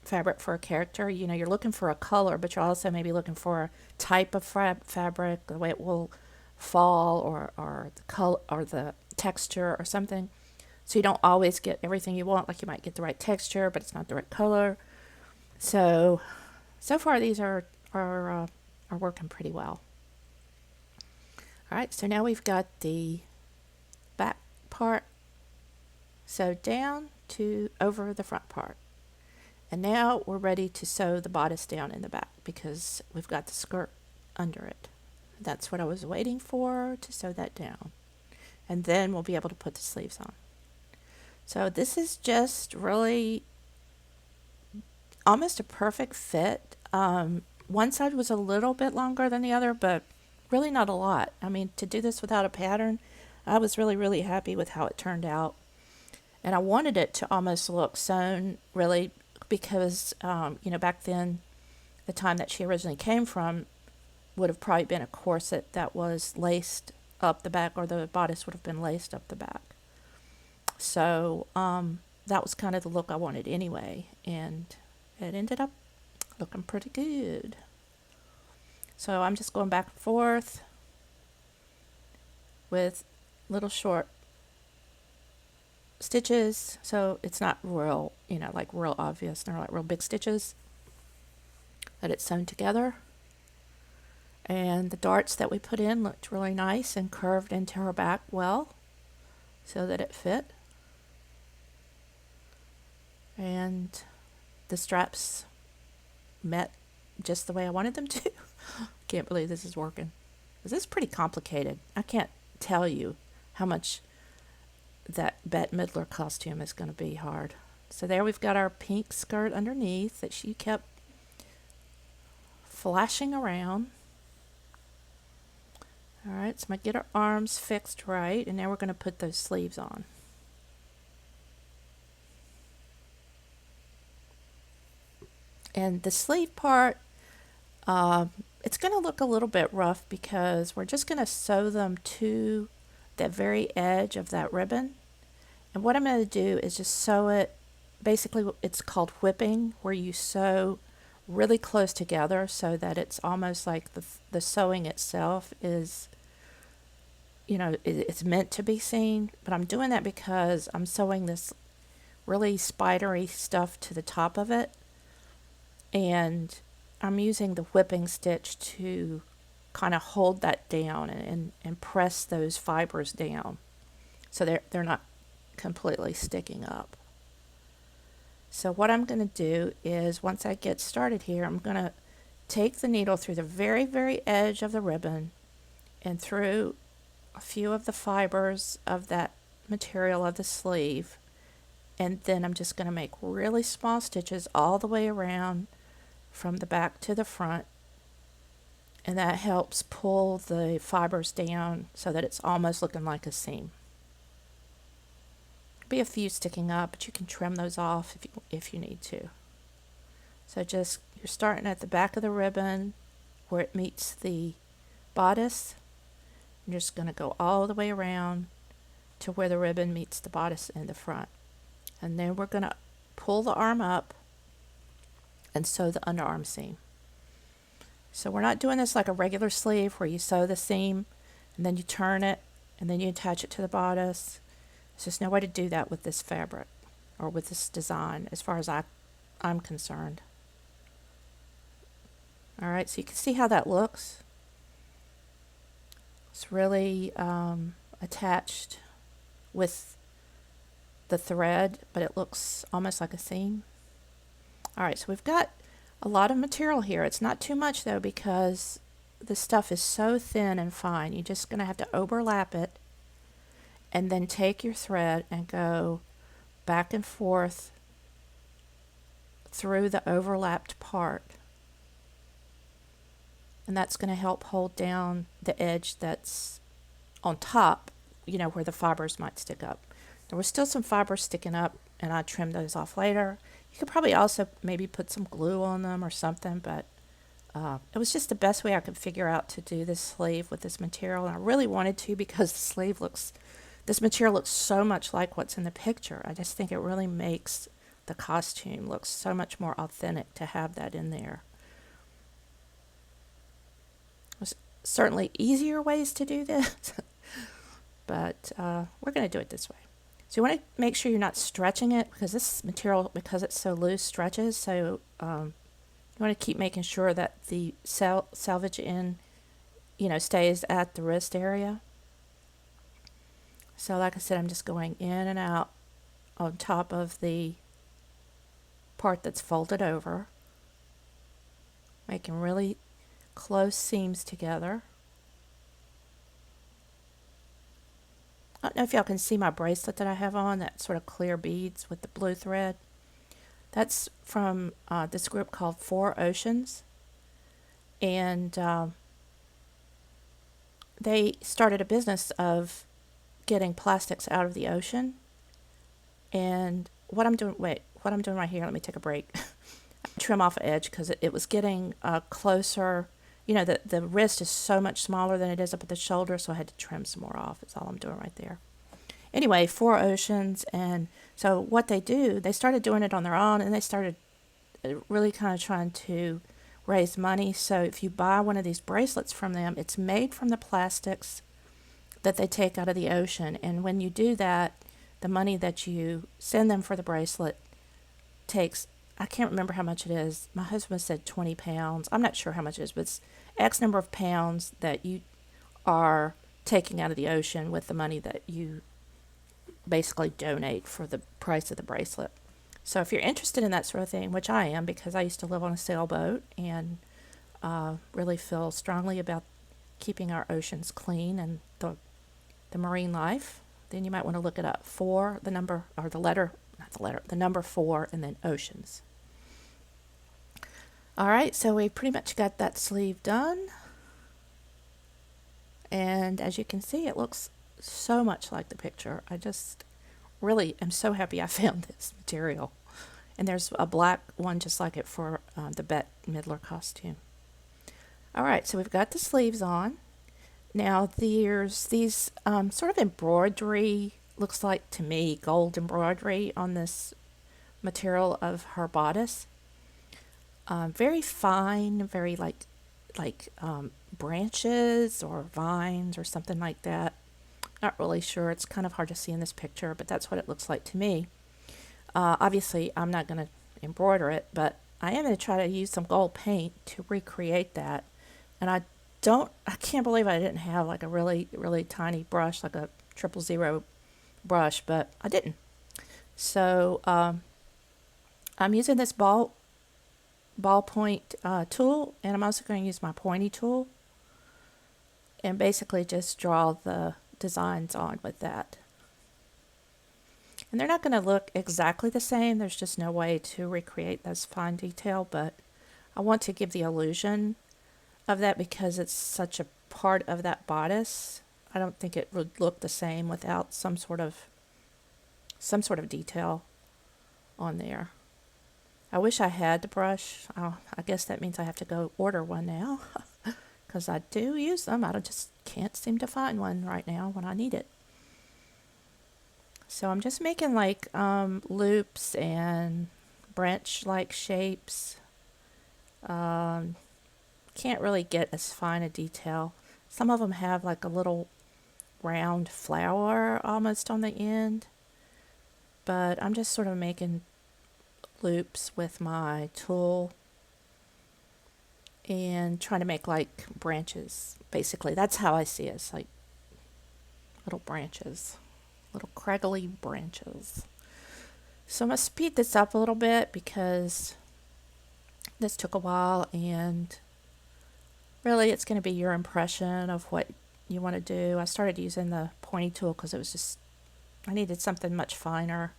fabric for a character, you know, you're looking for a color, but you're also maybe looking for a type of fabric, the way it will fall, or the color or the texture or something. So you don't always get everything you want. Like you might get the right texture, but it's not the right color. So far these are working pretty well. All right, so now we've got the back part sewed down to over the front part. And now we're ready to sew the bodice down in the back because we've got the skirt under it. That's what I was waiting for, to sew that down. And then we'll be able to put the sleeves on. So this is just really almost a perfect fit. One side was a little bit longer than the other, but really not a lot. I mean, to do this without a pattern, I was really, really happy with how it turned out. And I wanted it to almost look sewn, really, because, you know, back then, the time that she originally came from would have probably been a corset that was laced up the back, or the bodice would have been laced up the back. So that was kind of the look I wanted anyway, and it ended up looking pretty good. So I'm just going back and forth with little short stitches, so it's not real, like real obvious. They're like real big stitches, but it's sewn together. And the darts that we put in looked really nice and curved into her back well, so that it fit. And the straps met just the way I wanted them to. Can't believe this is working. This is pretty complicated. I can't tell you how much that Bette Midler costume is going to be hard. So there we've got our pink skirt underneath that she kept flashing around. All right, so I'm going to get her arms fixed right, and now we're going to put those sleeves on. And the sleeve part, it's going to look a little bit rough because we're just going to sew them to the very edge of that ribbon. And what I'm going to do is just sew it, basically it's called whipping, where you sew really close together so that it's almost like the sewing itself is, it's meant to be seen. But I'm doing that because I'm sewing this really spidery stuff to the top of it. And I'm using the whipping stitch to kind of hold that down and press those fibers down so they're not completely sticking up. So what I'm going to do is, once I get started here, I'm going to take the needle through the very, very edge of the ribbon and through a few of the fibers of that material of the sleeve, and then I'm just going to make really small stitches all the way around from the back to the front, and that helps pull the fibers down so that it's almost looking like a seam. Be a few sticking up, but you can trim those off if you need to. So you're starting at the back of the ribbon where it meets the bodice. You're just going to go all the way around to where the ribbon meets the bodice in the front. And then we're going to pull the arm up and sew the underarm seam. So we're not doing this like a regular sleeve where you sew the seam and then you turn it and then you attach it to the bodice. There's just no way to do that with this fabric or with this design as far as I'm concerned. Alright, so you can see how that looks. It's really attached with the thread, but it looks almost like a seam. Alright, so we've got a lot of material here. It's not too much though, because the stuff is so thin and fine. You're just going to have to overlap it and then take your thread and go back and forth through the overlapped part. And that's going to help hold down the edge that's on top, where the fibers might stick up. There was still some fibers sticking up, and I trimmed those off later. You could probably also maybe put some glue on them or something, but it was just the best way I could figure out to do this sleeve with this material. And I really wanted to, because this material looks so much like what's in the picture. I just think it really makes the costume look so much more authentic to have that in there. There's certainly easier ways to do this, but we're going to do it this way. So you want to make sure you're not stretching it, because this material, because it's so loose, stretches. So you want to keep making sure that the selvage end, stays at the wrist area. So like I said, I'm just going in and out on top of the part that's folded over, making really close seams together. I don't know if y'all can see my bracelet that I have on, that sort of clear beads with the blue thread. That's from this group called 4 Oceans. And they started a business of getting plastics out of the ocean. And what I'm doing right here, let me take a break. Trim off an edge because it was getting closer. The wrist is so much smaller than it is up at the shoulder, so I had to trim some more off. That's all I'm doing right there. Anyway, 4 oceans. And so what they do, they started doing it on their own, and they started really kind of trying to raise money. So if you buy one of these bracelets from them, it's made from the plastics that they take out of the ocean. And when you do that, the money that you send them for the bracelet takes, I can't remember how much it is. My husband said 20 pounds. I'm not sure how much it is, but it's X number of pounds that you are taking out of the ocean with the money that you basically donate for the price of the bracelet. So if you're interested in that sort of thing, which I am because I used to live on a sailboat and really feel strongly about keeping our oceans clean and the marine life, then you might want to look it up. The number 4, and then oceans. All right, so we pretty much got that sleeve done. And as you can see, it looks so much like the picture. I just really am so happy I found this material. And there's a black one just like it for the Bette Midler costume. All right, so we've got the sleeves on. Now there's these sort of embroidery, looks like to me gold embroidery on this material of her bodice. Very fine, very like branches or vines or something like that. Not really sure. It's kind of hard to see in this picture, but that's what it looks like to me. Obviously, I'm not going to embroider it, but I am going to try to use some gold paint to recreate that. And I can't believe I didn't have like a really, really tiny brush, like a 000 brush, but I didn't. So I'm using this ballpoint tool, and I'm also going to use my pointy tool and basically just draw the designs on with that. And they're not going to look exactly the same. There's just no way to recreate those fine detail, but I want to give the illusion of that because it's such a part of that bodice. I don't think it would look the same without some sort of detail on there. I wish I had the brush. I guess that means I have to go order one now because I do use them. I just can't seem to find one right now when I need it. So I'm just making like loops and branch-like shapes. Can't really get as fine a detail. Some of them have like a little round flower almost on the end. But I'm just sort of making loops with my tool and trying to make like branches. Basically, that's how I see it. It's like little branches, little craggly branches. So I'm going to speed this up a little bit because this took a while, and really it's going to be your impression of what you want to do. I started using the pointy tool because it was just, I needed something much finer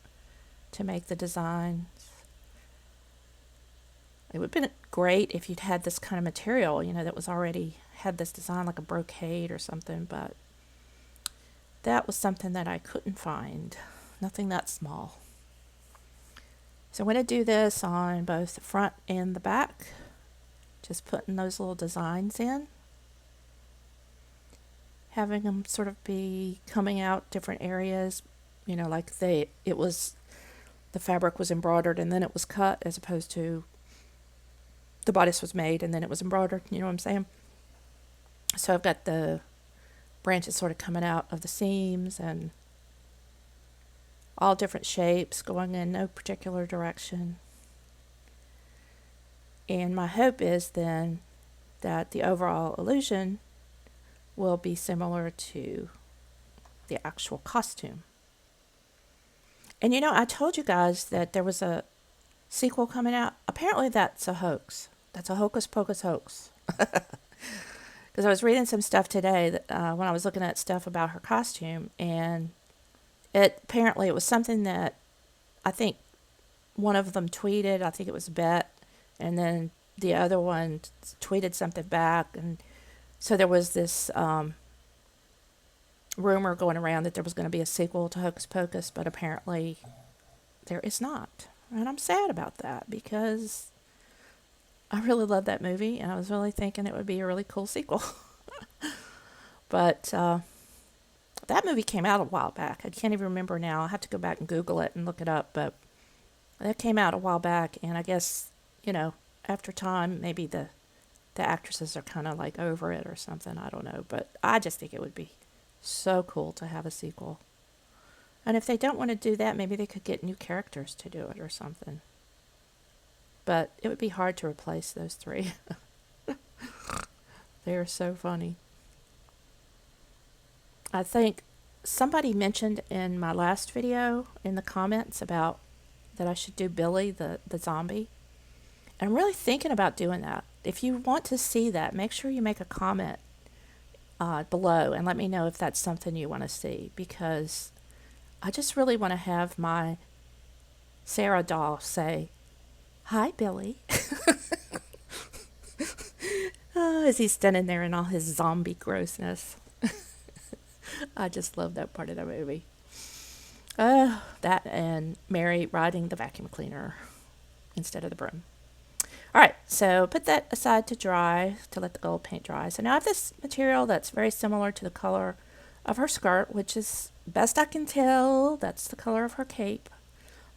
to make the designs. It would have been great if you'd had this kind of material, that was already had this design like a brocade or something, but that was something that I couldn't find. Nothing that small. So I'm going to do this on both the front and the back. Just putting those little designs in. Having them sort of be coming out different areas, like the fabric was embroidered and then it was cut, as opposed to the bodice was made and then it was embroidered, you know what I'm saying? So I've got the branches sort of coming out of the seams and all different shapes going in no particular direction. And my hope is then that the overall illusion will be similar to the actual costume. And I told you guys that there was a sequel coming out. Apparently that's a hoax. That's a Hocus Pocus hoax. Because I was reading some stuff today that, when I was looking at stuff about her costume, and apparently it was something that I think one of them tweeted. I think it was Bette, and then the other one tweeted something back, and so there was this rumor going around that there was going to be a sequel to Hocus Pocus, but apparently there is not. And I'm sad about that because I really love that movie, and I was really thinking it would be a really cool sequel. But That movie came out a while back. I can't even remember now. I'll have to go back and Google it and look it up. But that came out a while back. And I guess, after time, maybe the actresses are kind of like over it or something. I don't know. But I just think it would be so cool to have a sequel. And if they don't want to do that, maybe they could get new characters to do it or something. But it would be hard to replace those three. They are so funny. I think somebody mentioned in my last video in the comments about that I should do Billy the zombie. And I'm really thinking about doing that. If you want to see that, make sure you make a comment below and let me know if that's something you want to see, because I just really want to have my Sarah doll say, "Hi, Billy." As he's standing there in all his zombie grossness. I just love that part of the movie. That and Mary riding the vacuum cleaner instead of the broom. All right, so put that aside to dry, to let the gold paint dry. So now I have this material that's very similar to the color of her skirt, which is, best I can tell, that's the color of her cape.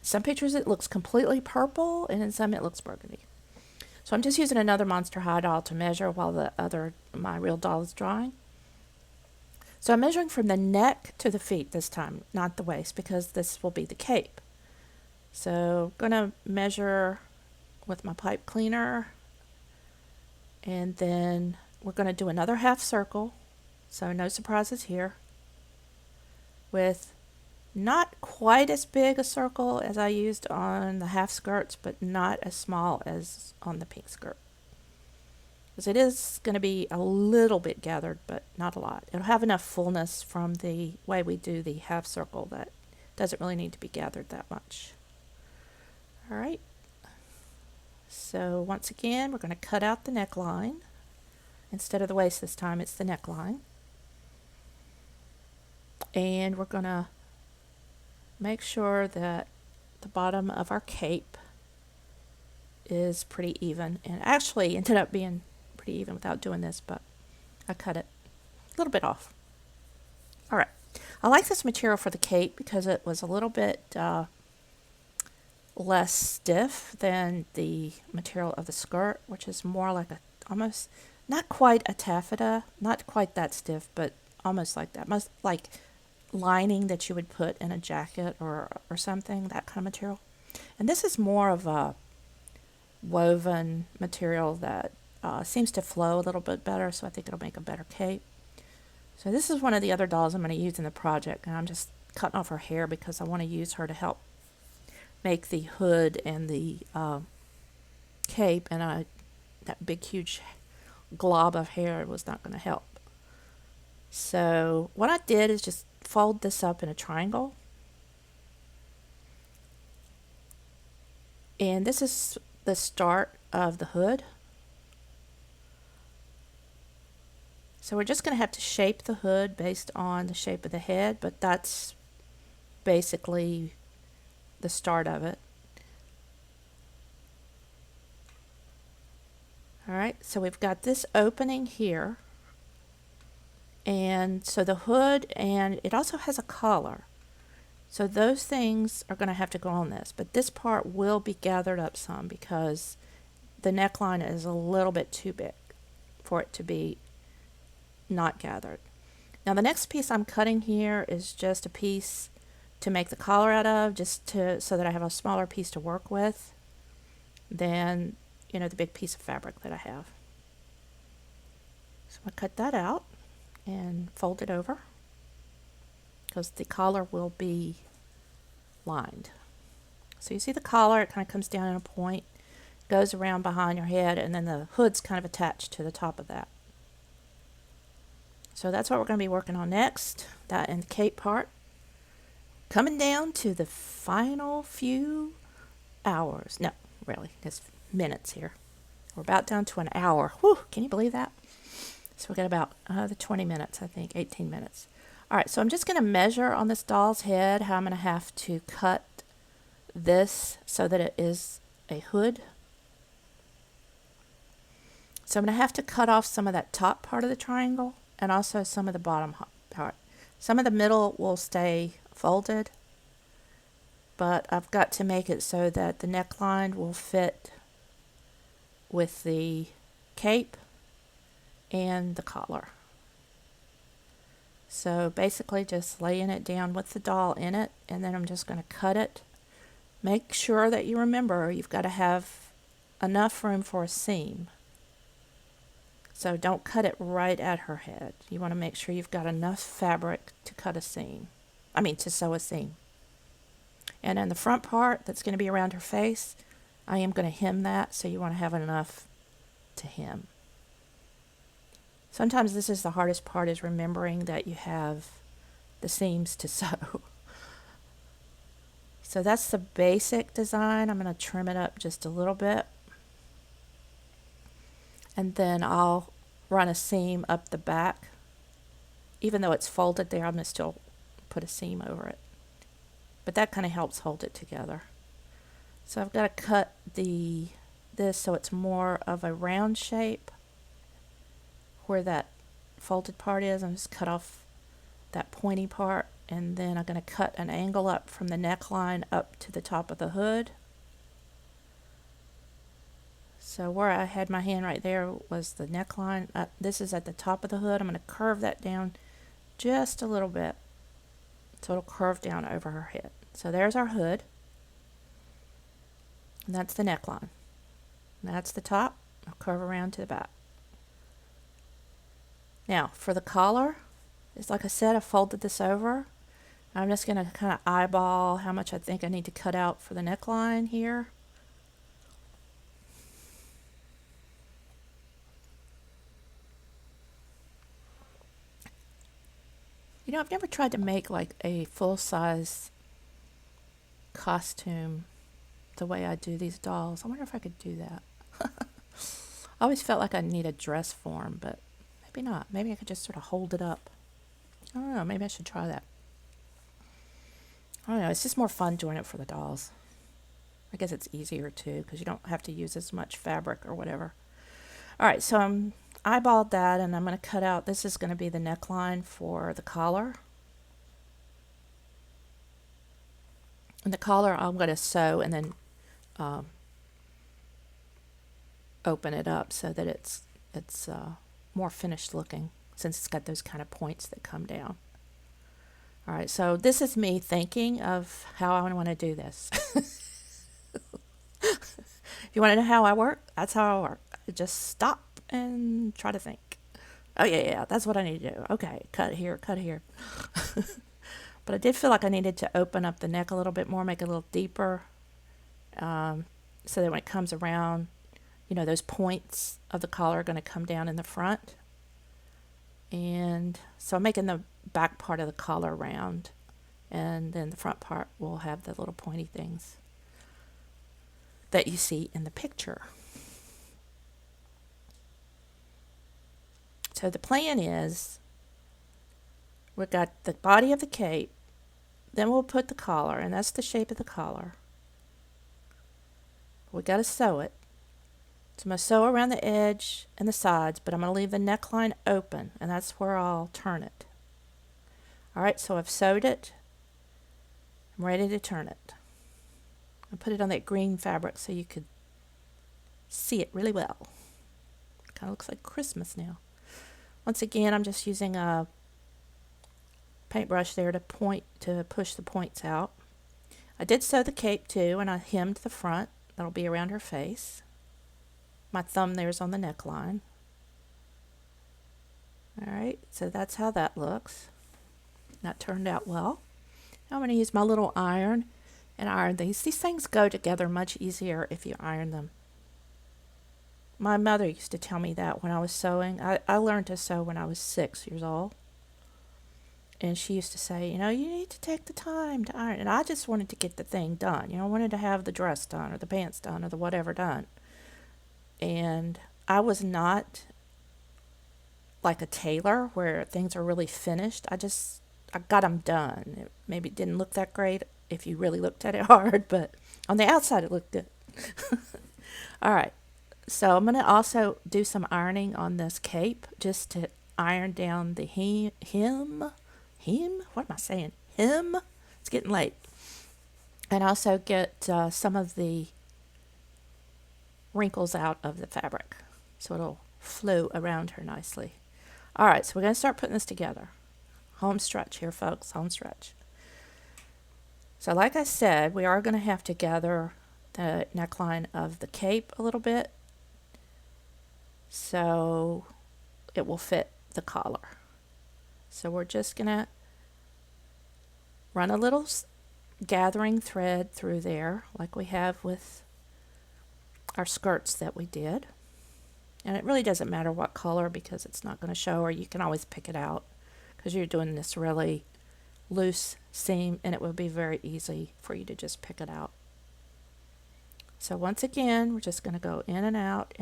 Some pictures it looks completely purple, and in some it looks burgundy. So I'm just using another Monster High doll to measure while my real doll is drying. So I'm measuring from the neck to the feet this time, not the waist, because this will be the cape. So I'm going to measure with my pipe cleaner, and then we're going to do another half circle, so no surprises here, with not quite as big a circle as I used on the half skirts, but not as small as on the pink skirt. Because it is going to be a little bit gathered, but not a lot. It'll have enough fullness from the way we do the half circle that doesn't really need to be gathered that much. All right. So once again, we're going to cut out the neckline. Instead of the waist this time, it's the neckline. And we're going to make sure that the bottom of our cape is pretty even. And actually ended up being pretty even without doing this, but I cut it a little bit off. All right. I like this material for the cape because it was a little bit less stiff than the material of the skirt, which is more like almost not quite a taffeta, not quite that stiff, but almost like that, most like lining that you would put in a jacket or something, that kind of material. And this is more of a woven material that seems to flow a little bit better, so I think it'll make a better cape. So this is one of the other dolls I'm going to use in the project, and I'm just cutting off her hair because I want to use her to help make the hood and the cape, and that big huge glob of hair was not going to help. So what I did is just fold this up in a triangle, and this is the start of the hood. So we're just going to have to shape the hood based on the shape of the head, but that's basically the start of it. All right, so we've got this opening here, and so the hood, and it also has a collar. So those things are going to have to go on this, but this part will be gathered up some because the neckline is a little bit too big for it to be not gathered. Now the next piece I'm cutting here is just a piece to make the collar out of, so that I have a smaller piece to work with than the big piece of fabric that I have. So I cut that out and fold it over because the collar will be lined. So you see the collar, it kind of comes down in a point, goes around behind your head, and then the hood's kind of attached to the top of that. So that's what we're going to be working on next, that and the cape part. Coming down to the final few hours. No, really, it's minutes here. We're about down to an hour. Whew, can you believe that? So we got about the 20 minutes, I think, 18 minutes. All right, so I'm just going to measure on this doll's head how I'm going to have to cut this so that it is a hood. So I'm going to have to cut off some of that top part of the triangle and also some of the bottom part. Some of the middle will stay folded, but I've got to make it so that the neckline will fit with the cape and the collar. So basically just laying it down with the doll in it, and then I'm just going to cut it. Make sure that you remember you've got to have enough room for a seam. So don't cut it right at her head. You want to make sure you've got enough fabric to cut a seam. To sew a seam. And in the front part that's going to be around her face, I am going to hem that, so you want to have enough to hem. Sometimes this is the hardest part, is remembering that you have the seams to sew. So that's the basic design. I'm going to trim it up just a little bit. And then I'll run a seam up the back. Even though it's folded there, I'm going to still put a seam over it. But that kind of helps hold it together. So I've got to cut this so it's more of a round shape. Where that folded part is, I'm just cut off that pointy part, and then I'm going to cut an angle up from the neckline up to the top of the hood. So where I had my hand right there was the neckline. This is at the top of the hood. I'm going to curve that down just a little bit so it'll curve down over her head. So there's our hood, and that's the neckline. And that's the top. I'll curve around to the back. Now for the collar, it's like I said, I folded this over. I'm just going to kind of eyeball how much I think I need to cut out for the neckline here. I've never tried to make like a full-size costume the way I do these dolls. I wonder if I could do that. I always felt like I need a dress form, but maybe not. Maybe I could just sort of hold it up. I don't know. Maybe I should try that. I don't know. It's just more fun doing it for the dolls. I guess it's easier too because you don't have to use as much fabric or whatever. All right, so I'm eyeballed that, and I'm going to cut out. This is going to be the neckline for the collar. And the collar I'm going to sew and then open it up so that it's more finished looking, since it's got those kind of points that come down. All right, so this is me thinking of how I want to do this. If you want to know how I work, that's how I work. I just stop and try to think. Oh, yeah, that's what I need to do. Okay, cut here, cut here. But I did feel like I needed to open up the neck a little bit more, make it a little deeper, so that when it comes around, those points of the collar are going to come down in the front. And so I'm making the back part of the collar round, and then the front part will have the little pointy things that you see in the picture. So the plan is, we've got the body of the cape, then we'll put the collar, and that's the shape of the collar. We got to sew it. So I'm going to sew around the edge and the sides, but I'm going to leave the neckline open, and that's where I'll turn it. All right, so I've sewed it. I'm ready to turn it. I put it on that green fabric so you could see it really well. Kind of looks like Christmas now. Once again, I'm just using a paintbrush there to push the points out. I did sew the cape too, and I hemmed the front. That'll be around her face. My thumb there's on the neckline. All right, so that's how that looks. That turned out well. Now I'm going to use my little iron and iron these. These things go together much easier if you iron them. My mother used to tell me that when I was sewing. I learned to sew when I was 6 years old. And she used to say, you need to take the time to iron. And I just wanted to get the thing done. I wanted to have the dress done or the pants done or the whatever done. And I was not like a tailor where things are really finished. I got them done. Maybe it didn't look that great if you really looked at it hard, but on the outside it looked good. All right. So I'm going to also do some ironing on this cape just to iron down the hem Him? What am I saying? Him? It's getting late. And also get some of the wrinkles out of the fabric so it'll flow around her nicely. All right, so we're going to start putting this together. Home stretch here, folks. Home stretch. So like I said, we are going to have to gather the neckline of the cape a little bit so it will fit the collar. So we're just going to run a little gathering thread through there like we have with our skirts that we did. And it really doesn't matter what color because it's not going to show, or you can always pick it out because you're doing this really loose seam and it will be very easy for you to just pick it out. So once again, we're just going to go in and out,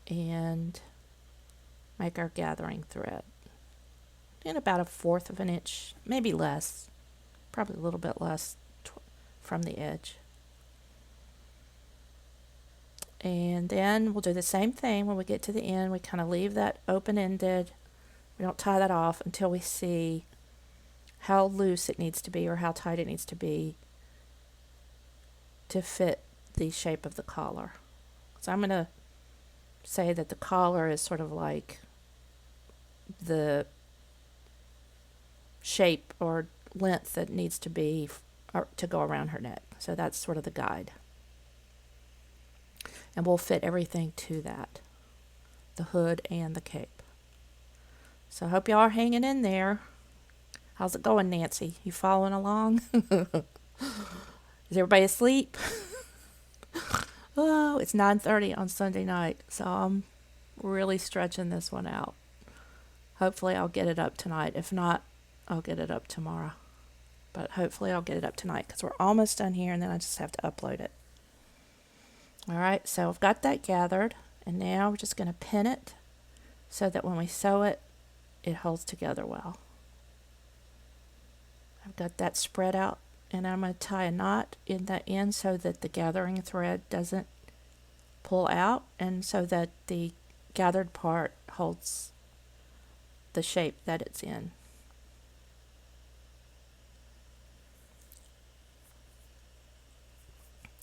and make our gathering thread in about 1/4 of an inch, maybe less, probably a little bit less from the edge. And then we'll do the same thing when we get to the end. We kind of leave that open-ended. We don't tie that off until we see how loose it needs to be or how tight it needs to be to fit the shape of the collar. So I'm going to say that the collar is sort of like the shape or length that needs to be to go around her neck. So that's sort of the guide. And we'll fit everything to that, the hood and the cape. So I hope y'all are hanging in there. How's it going, Nancy? You following along? Is everybody asleep? Oh, it's 9:30 on Sunday night, so I'm really stretching this one out. Hopefully I'll get it up tonight. If not, I'll get it up tomorrow. But hopefully I'll get it up tonight because we're almost done here and then I just have to upload it. All right, so I've got that gathered, and now we're just going to pin it so that when we sew it, it holds together well. I've got that spread out, and I'm going to tie a knot in that end so that the gathering thread doesn't pull out, and so that the gathered part holds the shape that it's in.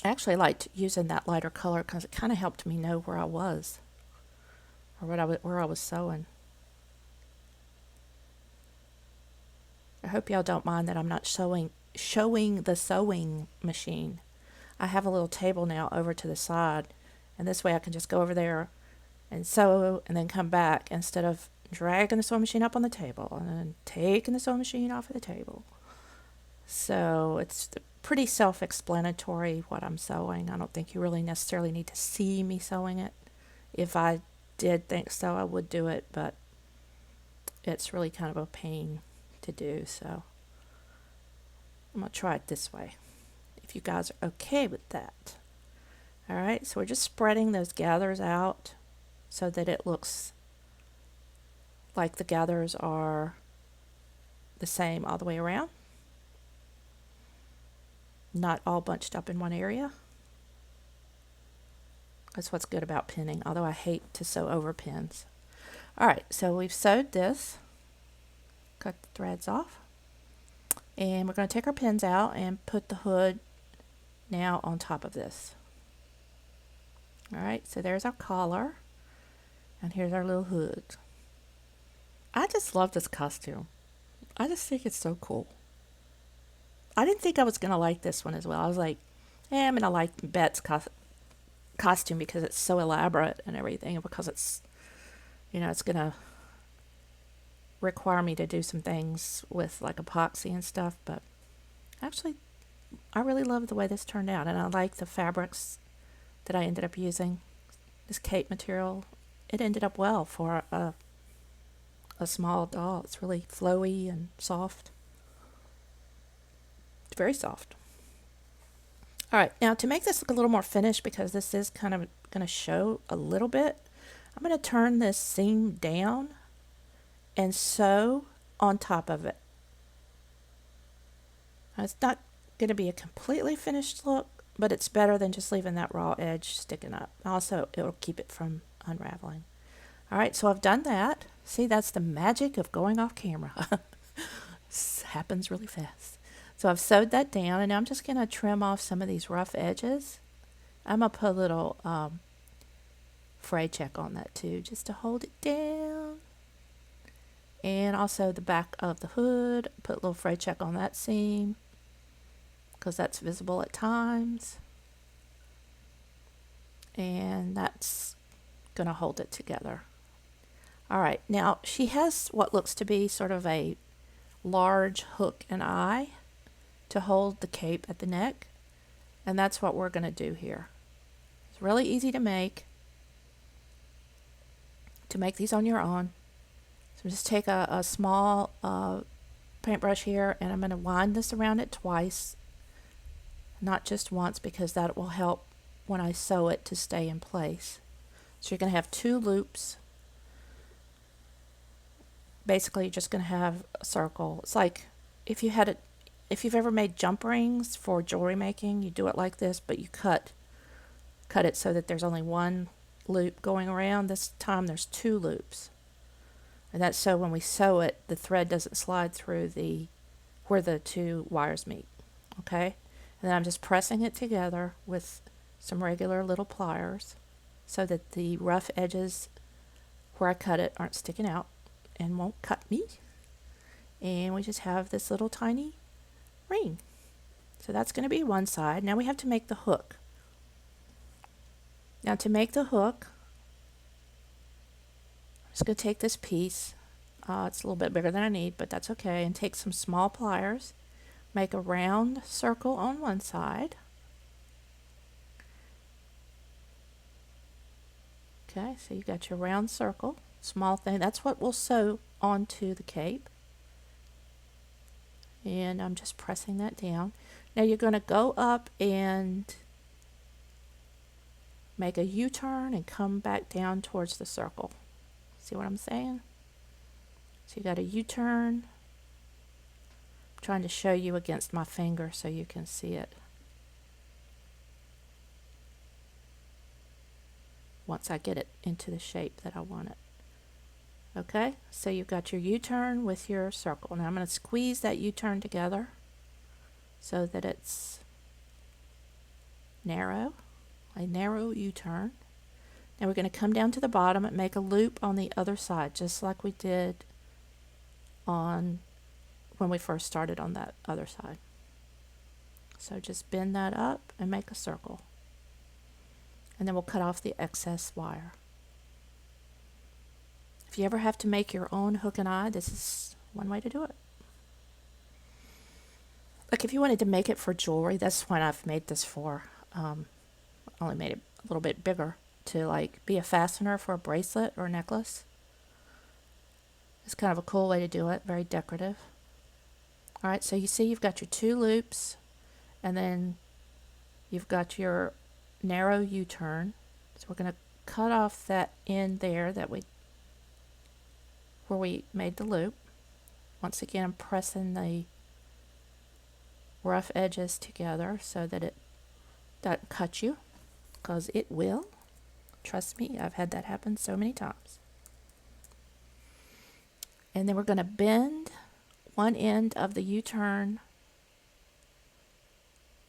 I actually liked using that lighter color because it kind of helped me know where I was, or where I was sewing. I hope y'all don't mind that I'm not showing the sewing machine. I have a little table now over to the side, and this way I can just go over there and sew and then come back instead of dragging the sewing machine up on the table and then taking the sewing machine off of the table. So it's pretty self-explanatory what I'm sewing. I don't think you really necessarily need to see me sewing it. If I did think so, I would do it, but it's really kind of a pain to do, so I'm going to try it this way, if you guys are okay with that. All right, so we're just spreading those gathers out so that it looks like the gathers are the same all the way around. Not all bunched up in one area. That's what's good about pinning, although I hate to sew over pins. All right, so we've sewed this, cut the threads off, and we're going to take our pins out and put the hood now on top of this. All right, so there's our collar, and here's our little hood. I just love this costume. I just think it's so cool. I didn't think I was going to like this one as well. I was like, I'm going to like Bet's costume because it's so elaborate and everything, and because it's, it's going to require me to do some things with like epoxy and stuff. But actually, I really love the way this turned out, and I like the fabrics that I ended up using. This cape material, it ended up well for a small doll. It's really flowy and soft. It's very soft. All right, now to make this look a little more finished, because this is kind of going to show a little bit, I'm going to turn this seam down and sew on top of it. Now, it's not going to be a completely finished look, but it's better than just leaving that raw edge sticking up. Also, it'll keep it from unraveling. All right, so I've done that. See, that's the magic of going off camera. Happens really fast. So I've sewed that down, and now I'm just going to trim off some of these rough edges. I'm going to put a little fray check on that too, just to hold it down. And also the back of the hood, put a little fray check on that seam because that's visible at times. And that's going to hold it together. All right, now she has what looks to be sort of a large hook and eye to hold the cape at the neck, and that's what we're going to do here. It's really easy to make these on your own. So just take a small paintbrush here, and I'm going to wind this around it twice, not just once, because that will help when I sew it to stay in place. So you're going to have 2 loops. Basically, you're just going to have a circle. It's like if you've ever made jump rings for jewelry making, you do it like this, but you cut it so that there's only 1 loop going around. This time there's 2 loops. And that's so when we sew it, the thread doesn't slide through where the 2 wires meet. Okay? And then I'm just pressing it together with some regular little pliers so that the rough edges where I cut it aren't sticking out and won't cut me. And we just have this little tiny ring. So that's going to be one side. Now we have to make the hook. Now to make the hook, I'm just going to take this piece. It's a little bit bigger than I need, but that's okay. And take some small pliers. Make a round circle on one side. Okay, so you got your round circle, small thing. That's what we'll sew onto the cape. And I'm just pressing that down. Now you're going to go up and make a U-turn and come back down towards the circle. See what I'm saying? So you got a U-turn. I'm trying to show you against my finger so you can see it. Once I get it into the shape that I want it. Okay, so you've got your U-turn with your circle. Now I'm going to squeeze that U-turn together so that it's narrow, a narrow U-turn. Now we're going to come down to the bottom and make a loop on the other side, just like we did on when we first started on that other side. So just bend that up and make a circle. And then we'll cut off the excess wire. If you ever have to make your own hook and eye, this is one way to do it. Like if you wanted to make it for jewelry, that's what I've made this for. I only made it a little bit bigger to like be a fastener for a bracelet or a necklace. It's kind of a cool way to do it, very decorative. Alright, so you see you've got your 2 loops, and then you've got your narrow U-turn. So we're going to cut off that end there where we made the loop. Once again, I'm pressing the rough edges together so that it doesn't cut you, because it will. Trust me, I've had that happen so many times. And then we're going to bend one end of the U-turn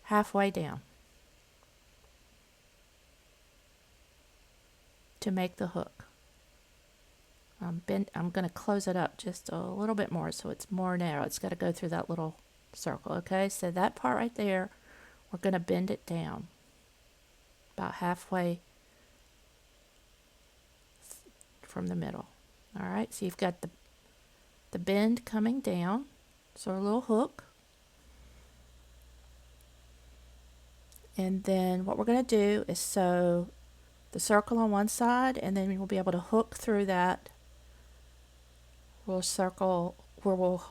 halfway down to make the hook. I'm going to close it up just a little bit more so it's more narrow. It's got to go through that little circle. Okay, so that part right there, we're going to bend it down about halfway from the middle. All right, so you've got the bend coming down, so a little hook. And then what we're going to do is sew the circle on one side, and then we'll be able to hook through that. We'll circle where we'll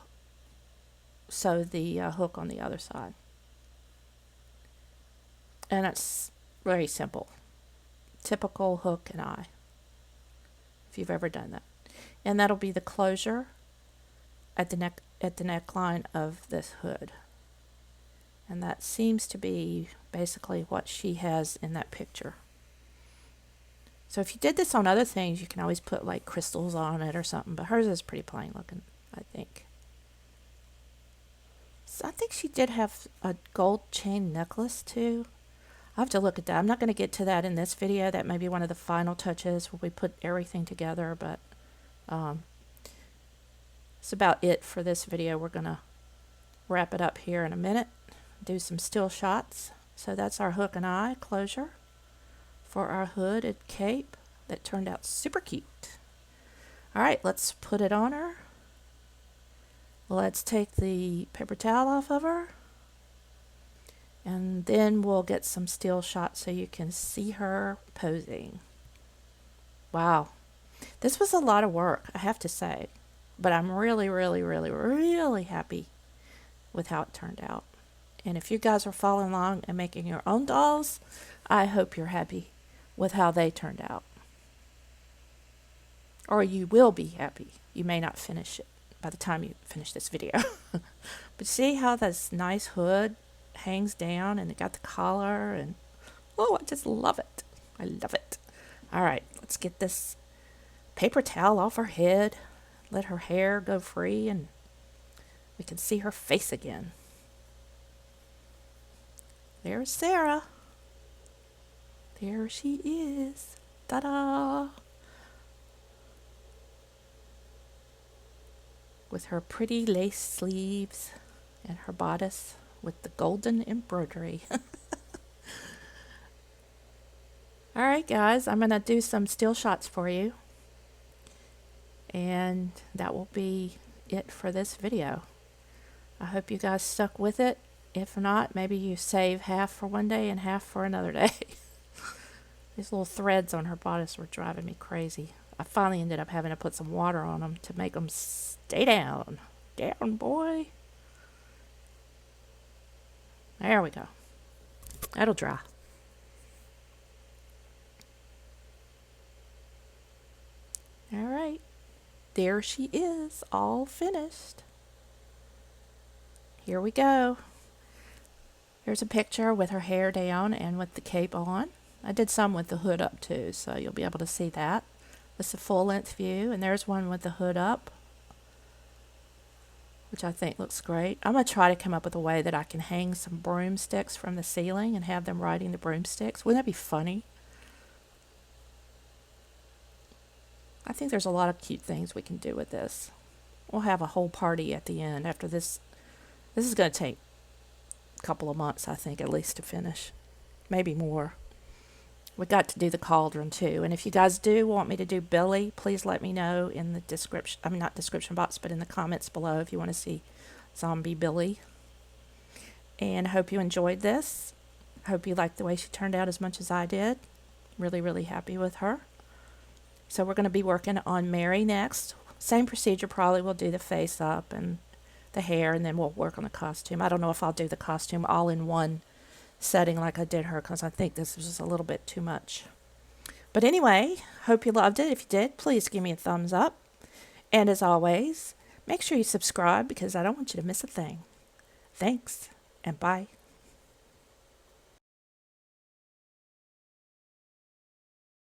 sew the hook on the other side. And it's very simple. Typical hook and eye, if you've ever done that. And that'll be the closure at the neckline of this hood. And that seems to be basically what she has in that picture. So if you did this on other things, you can always put like crystals on it or something, but hers is pretty plain looking, I think. So I think she did have a gold chain necklace too. I'll have to look at that. I'm not going to get to that in this video. That may be one of the final touches where we put everything together, but that's about it for this video. We're going to wrap it up here in a minute, do some still shots. So that's our hook and eye closure for our hood and cape that turned out super cute. All right, let's put it on her. Let's take the paper towel off of her, and then we'll get some still shots so you can see her posing. Wow, this was a lot of work, I have to say, but I'm really, really, really, really happy with how it turned out. And if you guys are following along and making your own dolls, I hope you're happy with how they turned out. Or you will be happy. You may not finish it by the time you finish this video. But see how this nice hood hangs down and it got the collar, and oh, I just love it. I love it. All right, let's get this paper towel off her head. Let her hair go free and we can see her face again. There's Sarah. There she is. Ta-da! With her pretty lace sleeves and her bodice with the golden embroidery. All right, guys, I'm going to do some still shots for you. And that will be it for this video. I hope you guys stuck with it. If not, maybe you save half for one day and half for another day. These little threads on her bodice were driving me crazy. I finally ended up having to put some water on them to make them stay down. Down, boy. There we go. That'll dry. All right. There she is, all finished. Here we go. Here's a picture with her hair down and with the cape on. I did some with the hood up too, so you'll be able to see that. It's a full-length view, and there's one with the hood up, which I think looks great. I'm going to try to come up with a way that I can hang some broomsticks from the ceiling and have them riding the broomsticks. Wouldn't that be funny? I think there's a lot of cute things we can do with this. We'll have a whole party at the end after this. This is going to take a couple of months, I think, at least to finish. Maybe more. We got to do the cauldron too. And if you guys do want me to do Billy, please let me know in the description. I mean, not description box, but in the comments below if you want to see Zombie Billy. And I hope you enjoyed this. I hope you liked the way she turned out as much as I did. Really, really happy with her. So we're going to be working on Mary next. Same procedure, probably we'll do the face up and the hair, and then we'll work on the costume. I don't know if I'll do the costume all in one setting like I did her, because I think this was just a little bit too much. But anyway, hope you loved it. If you did, please give me a thumbs up. And as always, make sure you subscribe because I don't want you to miss a thing. Thanks, and bye.